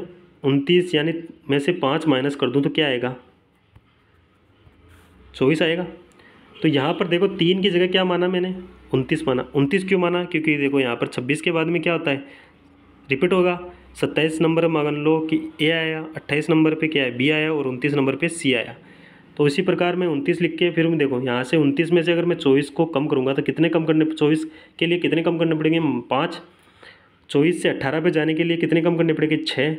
29 यानी में से 5 माइनस कर दूँ तो क्या आएगा 24 आएगा। तो यहाँ पर देखो 3 की जगह क्या माना मैंने 29 माना। 29 क्यों माना, क्योंकि देखो यहाँ पर 26 के बाद में क्या होता है रिपीट होगा। 27 नंबर मान लो कि ए आया, 28 नंबर पे क्या है बी आया, और 29 नंबर पे सी आया। तो इसी प्रकार मैं 29 लिख के फिर देखो यहाँ से 29 में से अगर मैं 24 को कम करूँगा तो कितने कम करने, 24 के लिए कितने कम करने पड़ेंगे 5। 24 से 18 पे जाने के लिए कितने कम करने पड़ेंगे 6।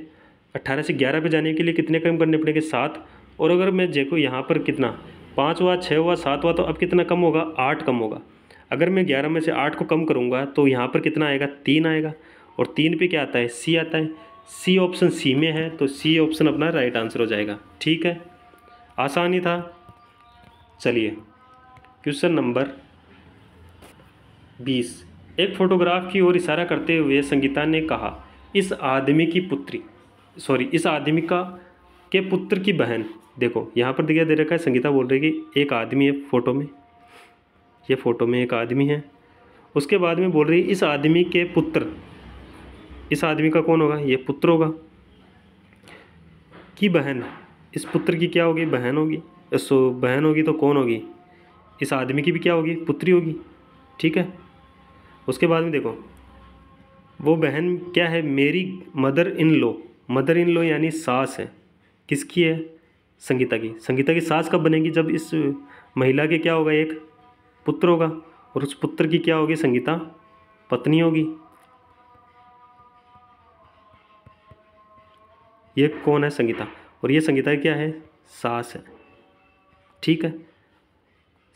18 से 11 पे जाने के लिए कितने कम करने पड़ेंगे 7। और अगर मैं देखो यहाँ पर कितना 5 हुआ, 6 हुआ, 7 हुआ, तो अब कितना कम होगा 8 कम होगा। अगर मैं 11 में से 8 को कम करूँगा तो यहाँ पर कितना आएगा 3 आएगा, और 3 पे क्या आता है सी आता है। सी ऑप्शन सी में है, तो सी ऑप्शन अपना राइट आंसर हो जाएगा, ठीक है। आसानी था। चलिए क्वेश्चन नंबर 20। एक फोटोग्राफ की ओर इशारा करते हुए संगीता ने कहा, इस आदमी की पुत्री इस आदमी का के पुत्र की बहन। देखो यहाँ पर दिया दे रखा है, संगीता बोल रही है कि एक आदमी है फोटो में, ये फोटो में एक आदमी है। उसके बाद में बोल रही है इस आदमी के पुत्र, इस आदमी का कौन होगा ये पुत्र होगा, की बहन, इस पुत्र की क्या होगी बहन होगी। बहन होगी तो कौन होगी, इस आदमी की भी क्या होगी पुत्री होगी, ठीक है। उसके बाद में देखो वो बहन क्या है मेरी मदर इन लॉ यानी सास है, किसकी है संगीता की। संगीता की सास कब बनेगी, जब इस महिला के क्या होगा एक पुत्र होगा, और उस पुत्र की क्या होगी संगीता पत्नी होगी। ये कौन है संगीता, और ये संगीता क्या है सास है, ठीक है।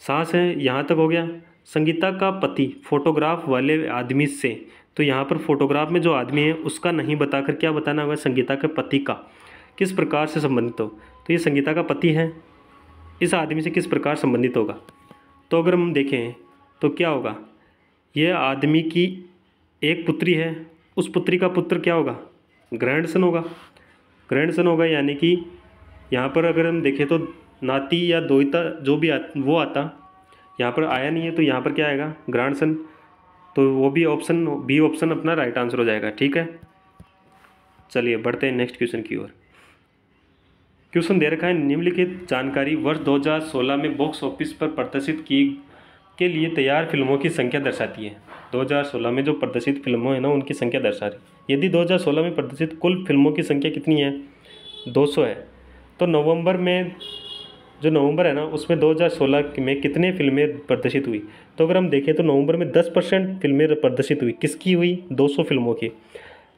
सास है, यहाँ तक हो गया। संगीता का पति फोटोग्राफ वाले आदमी से, तो यहाँ पर फोटोग्राफ में जो आदमी है उसका नहीं बताकर क्या बताना होगा संगीता के पति का किस प्रकार से संबंधित हो। तो ये संगीता का पति है, इस आदमी से किस प्रकार संबंधित होगा। तो अगर हम देखें तो क्या होगा, ये आदमी की एक पुत्री है, उस पुत्री का पुत्र क्या होगा ग्रैंडसन होगा, ग्रैंडसन होगा। यानी कि यहाँ पर अगर हम देखें तो नाती या दोहिता जो भी वो आता, यहाँ पर आया नहीं है, तो यहाँ पर क्या आएगा ग्रैंडसन। तो वो भी ऑप्शन बी ऑप्शन अपना राइट आंसर हो जाएगा, ठीक है। चलिए बढ़ते हैं नेक्स्ट क्वेश्चन की ओर। क्वेश्चन दे रखा है, निम्नलिखित जानकारी वर्ष 2016 में बॉक्स ऑफिस पर प्रदर्शित की के लिए तैयार फिल्मों की संख्या दर्शाती है। 2016 में जो प्रदर्शित फिल्मों है ना उनकी संख्या दर्शा रही। यदि 2016 में प्रदर्शित कुल फिल्मों की संख्या कितनी है 200 है, तो नवंबर में जो नवंबर है ना उसमें 2016 में कितने फिल्में प्रदर्शित हुई। तो अगर हम देखें तो नवंबर में 10% फिल्में प्रदर्शित हुई, किसकी हुई 200 फिल्मों की।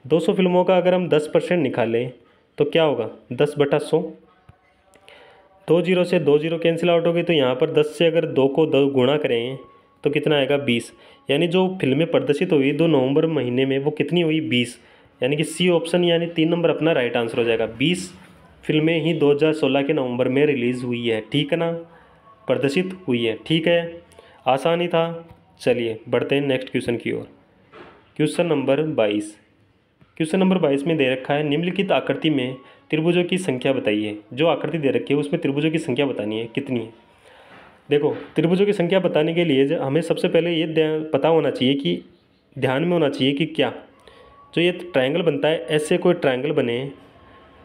200 फिल्मों का अगर हम 10% निकालें तो क्या होगा 10/100। 2 जीरो से 2 जीरो कैंसिल आउट हो गई, तो यहाँ पर 10 से अगर 2 को 2 गुणा करें तो कितना आएगा 20। यानी जो फिल्में प्रदर्शित हुई 2 नवंबर महीने में वो कितनी हुई 20। यानी कि सी ऑप्शन यानी 3 नंबर अपना राइट आंसर हो जाएगा। 20 फिल्में ही 2016 के नवंबर में रिलीज़ हुई है, ठीक है ना, प्रदर्शित हुई है, ठीक है। आसानी था। चलिए बढ़ते हैं नेक्स्ट क्वेश्चन की ओर। Question number 22। क्वेश्चन नंबर 22 में दे रखा है, निम्नलिखित आकृति में त्रिभुजों की संख्या बताइए। जो आकृति दे रखी है उसमें त्रिभुजों की संख्या बतानी है कितनी है। देखो त्रिभुजों की संख्या बताने के लिए हमें सबसे पहले ये पता होना चाहिए कि ध्यान में होना चाहिए कि क्या जो ये ट्रायंगल बनता है, ऐसे कोई ट्रायंगल बने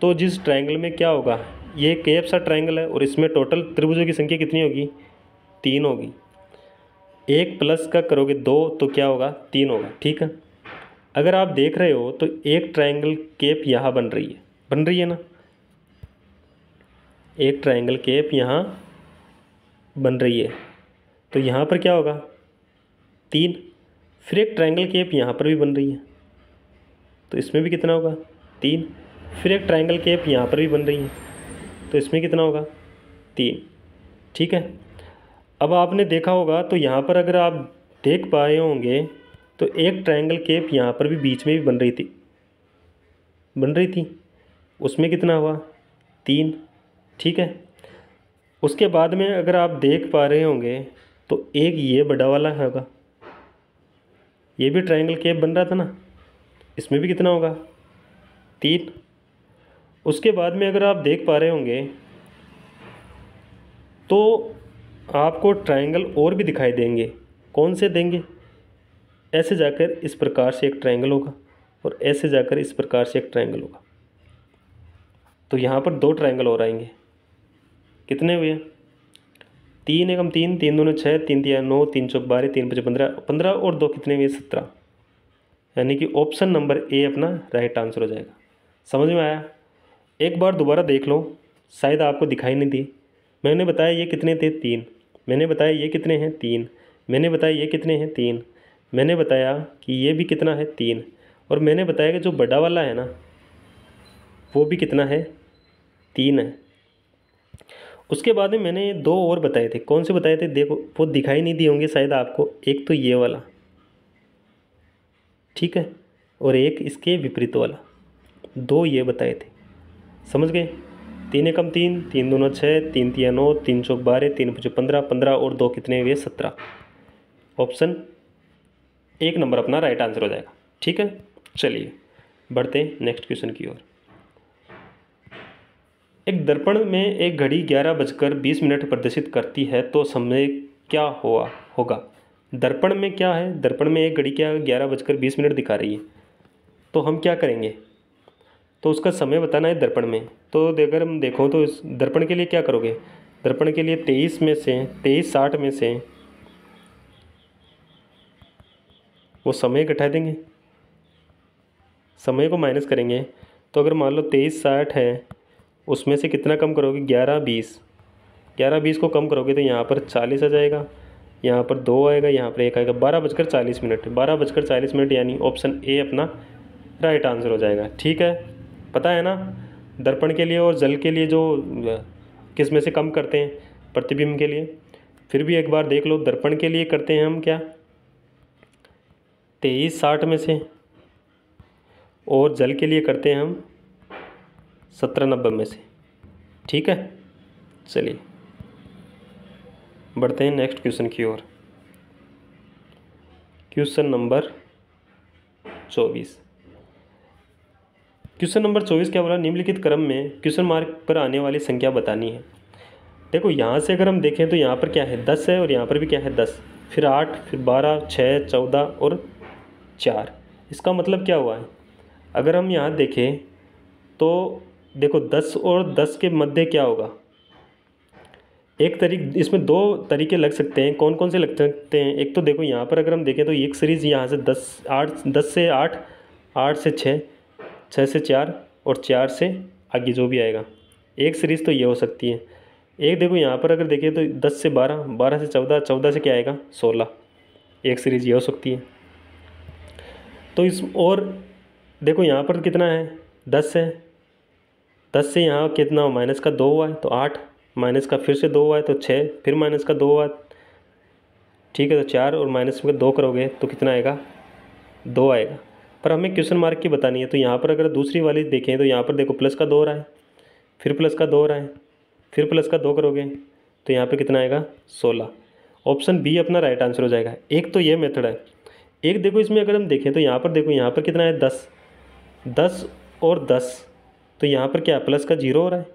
तो जिस ट्रायंगल में क्या होगा ये केप सा ट्रायंगल है और इसमें टोटल त्रिभुजों की संख्या कितनी होगी 3 होगी। 1 प्लस का करोगे 2 तो क्या होगा 3 होगा, ठीक है। अगर आप देख रहे हो तो एक ट्रायंगल केप यहाँ बन रही है ना, एक ट्रायंगल केप यहाँ बन रही है, तो यहाँ पर क्या होगा 3। फिर एक ट्रायंगल केप यहाँ पर भी बन रही है, तो इसमें भी कितना होगा 3। फिर एक ट्रायंगल केप यहाँ पर भी बन रही है, तो इसमें कितना होगा 3, ठीक है। अब आपने देखा होगा तो यहाँ पर अगर आप देख पाए होंगे तो एक ट्रायंगल केप यहाँ पर भी बीच में भी बन रही थी, उसमें कितना हुआ 3, ठीक है। उसके बाद में अगर आप देख पा रहे होंगे तो एक ये बड़ा वाला होगा, ये भी ट्रायंगल केप बन रहा था ना, इसमें भी कितना होगा 3। उसके बाद में अगर आप देख पा रहे होंगे तो आपको ट्रायंगल और भी दिखाई देंगे। कौन से देंगे? ऐसे जाकर इस प्रकार से एक ट्रायंगल होगा और ऐसे जाकर इस प्रकार से एक ट्रायंगल होगा। तो यहाँ पर 2 ट्रायंगल और आएंगे। कितने हुए? 3 एकम 3, 3 दूनी 6, 3 तिया 9, 3 चौक 12, 3 पचे 15, 15 और 2 कितने हुए 17। यानी कि ऑप्शन नंबर ए अपना राइट आंसर हो जाएगा। समझ में आया? एक बार दोबारा देख लो, शायद आपको दिखाई नहीं दी। मैंने बताया ये कितने थे 3, मैंने बताया ये कितने हैं 3, मैंने बताया ये कितने हैं 3, मैंने बताया कि ये भी कितना है 3, और मैंने बताया कि जो बड़ा वाला है ना वो भी कितना है 3 है। उसके बाद में मैंने 2 और बताए थे। कौन से बताए थे? देखो वो दिखाई नहीं दिए होंगे शायद आपको। एक तो ये वाला, ठीक है, और एक इसके विपरीत वाला। 2 ये बताए थे। समझ गए? 3 एकम 3, 3 दूना 6, 3 तिया 9, 3 चौक 12, 3 पचे 15, 15 और 2 कितने हुए 17। ऑप्शन 1 नंबर अपना राइट आंसर हो जाएगा। ठीक है, चलिए बढ़ते हैं नेक्स्ट क्वेश्चन की ओर। एक दर्पण में एक घड़ी 11:20 प्रदर्शित करती है तो समय क्या हुआ होगा? दर्पण में क्या है? दर्पण में एक घड़ी क्या 11:20 दिखा रही है। तो हम क्या करेंगे? तो उसका समय बताना है दर्पण में। तो अगर हम देखो तो इस दर्पण के लिए क्या करोगे? दर्पण के लिए 23 में से वो समय घटा देंगे, समय को माइनस करेंगे। तो अगर मान लो 23:60 है, उसमें से कितना कम करोगे? 11:20 को कम करोगे तो यहाँ पर 40 आ जाएगा, यहाँ पर 2 आएगा, यहाँ पर 1 आएगा। 12:40 यानी ऑप्शन ए अपना राइट आंसर हो जाएगा। ठीक है, पता है ना दर्पण के लिए और जल के लिए जो किस में से कम करते हैं प्रतिबिंब के लिए। फिर भी एक बार देख लो, दर्पण के लिए करते हैं हम क्या 23:60 में से, और जल के लिए करते हैं हम 17:90 में से। ठीक है, चलिए बढ़ते हैं नेक्स्ट क्वेश्चन की ओर। Question number 24। क्वेश्चन नंबर 24 क्या बोला? निम्नलिखित क्रम में क्वेश्चन मार्क पर आने वाली संख्या बतानी है। देखो यहाँ से अगर हम देखें तो यहाँ पर क्या है 10 है, और यहाँ पर भी क्या है 10, फिर 8, फिर 12, 6, 14 और 4। इसका मतलब क्या हुआ है? अगर हम यहाँ देखें तो देखो 10 और 10 के मध्य क्या होगा? इसमें 2 तरीके लग सकते हैं। कौन कौन से लग सकते हैं? एक तो देखो यहाँ पर अगर हम देखें तो एक सीरीज़ यहाँ से 10 से 8, 8 से 6, 6 से 4 और 4 से आगे जो भी आएगा, एक सीरीज़ तो ये हो सकती है। एक देखो यहाँ पर अगर देखें तो 10 से 12, 12 से 14, 14 से क्या आएगा 16, एक सीरीज़ ये हो सकती है। तो इस और देखो यहाँ पर कितना है 10 है, 10 से यहाँ कितना माइनस का 2 हुआ है तो 8, माइनस का फिर से 2 हुआ है तो 6, फिर माइनस का 2 हुआ। ठीक है, तो 4 और माइनस में 2 करोगे तो कितना आएगा 2 आएगा। पर हमें क्वेश्चन मार्क की बतानी है। तो यहाँ पर अगर दूसरी वाली देखें तो यहाँ पर देखो प्लस का 2 हो रहा है, फिर प्लस का 2 हो रहा है, फिर प्लस का 2 करोगे तो यहाँ पर कितना आएगा 16। ऑप्शन बी अपना राइट आंसर हो जाएगा। एक तो ये मेथड है। एक देखो इसमें अगर हम देखें तो यहाँ पर देखो यहाँ पर कितना है 10, 10 और 10, तो यहाँ पर क्या प्लस का 0 हो रहा है,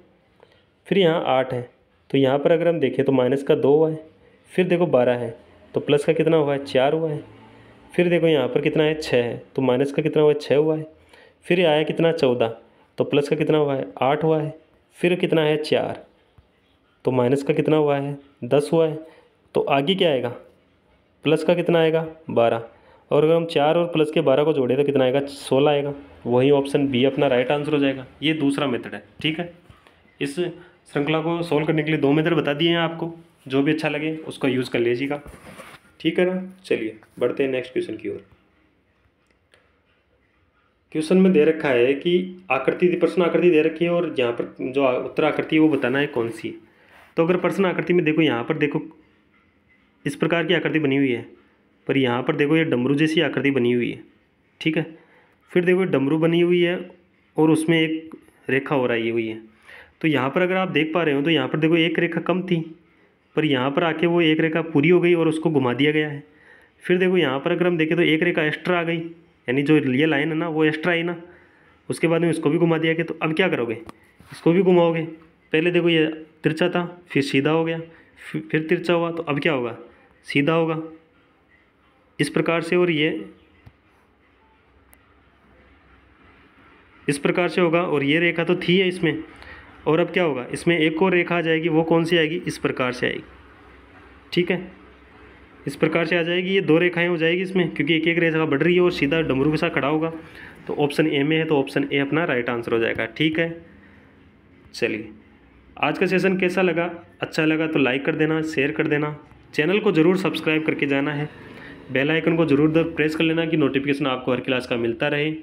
फिर यहाँ 8 है तो यहाँ पर अगर हम देखें तो माइनस का 2 हुआ है, फिर देखो 12 है तो प्लस का कितना हुआ है 4 हुआ है, फिर देखो यहाँ पर कितना है 6 है तो माइनस का कितना हुआ है 6 हुआ है, फिर आया कितना 14 तो प्लस का कितना हुआ है 8 हुआ है, फिर कितना है 4 तो माइनस का कितना हुआ है 10 हुआ है, तो आगे क्या आएगा प्लस का कितना आएगा 12, और अगर हम 4 और प्लस के 12 को जोड़े तो कितना आएगा 16 आएगा। वही ऑप्शन बी अपना राइट आंसर हो जाएगा। ये दूसरा मेथड है। ठीक है, इस श्रृंखला को सोल्व करने के लिए 2 मेथड बता दिए हैं आपको, जो भी अच्छा लगे उसका यूज़ कर लीजिएगा। ठीक है ना, चलिए बढ़ते हैं नेक्स्ट क्वेश्चन की ओर। क्वेश्चन में दे रखा है कि प्रश्न आकृति दे रखी है और यहाँ पर जो उत्तर आकृति है वो बताना है कौन सी है। तो अगर प्रश्न आकृति में देखो यहाँ पर देखो इस प्रकार की आकृति बनी हुई है, पर यहाँ पर देखो ये डमरू जैसी आकृति बनी हुई है। ठीक है, फिर देखो डमरू बनी हुई है और उसमें एक रेखा हो रहा है ये हुई है। तो यहाँ पर अगर आप देख पा रहे हो तो यहाँ पर देखो एक रेखा कम थी, पर यहाँ पर आके वो एक रेखा पूरी हो गई और उसको घुमा दिया गया है। फिर देखो यहाँ पर अगर हम देखें तो एक रेखा एक्स्ट्रा आ गई, यानी जो ये लाइन है ना वो एक्स्ट्रा आई ना, उसके बाद में इसको भी घुमा दिया गया। तो अब क्या करोगे, इसको भी घुमाओगे। पहले देखो ये तिरछा था, फिर सीधा हो गया, फिर तिरछा हुआ, तो अब क्या होगा, सीधा होगा इस प्रकार से। और ये इस प्रकार से होगा। और ये रेखा तो थी है इसमें, और अब क्या होगा, इसमें एक और रेखा आ जाएगी, वो कौन सी आएगी, इस प्रकार से आएगी। ठीक है, इस प्रकार से आ जाएगी, ये 2 रेखाएं हो जाएगी इसमें, क्योंकि एक एक रेखा बढ़ रही है और सीधा डमरू के साथ खड़ा होगा। तो ऑप्शन ए में है, तो ऑप्शन ए अपना राइट आंसर हो जाएगा। ठीक है, चलिए आज का सेशन कैसा लगा, अच्छा लगा तो लाइक कर देना, शेयर कर देना, चैनल को ज़रूर सब्सक्राइब करके जाना है, बेल आइकन को ज़रूर प्रेस कर लेना कि नोटिफिकेशन आपको हर क्लास का मिलता रहे।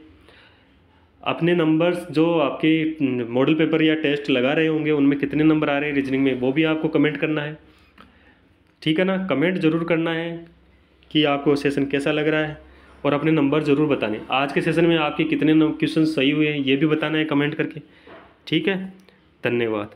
अपने नंबर्स जो आपके मॉडल पेपर या टेस्ट लगा रहे होंगे उनमें कितने नंबर आ रहे हैं रीजनिंग में, वो भी आपको कमेंट करना है। ठीक है ना, कमेंट ज़रूर करना है कि आपको सेशन कैसा लग रहा है, और अपने नंबर ज़रूर बताने। आज के सेशन में आपके कितने क्वेश्चन सही हुए हैं ये भी बताना है कमेंट करके। ठीक है, धन्यवाद।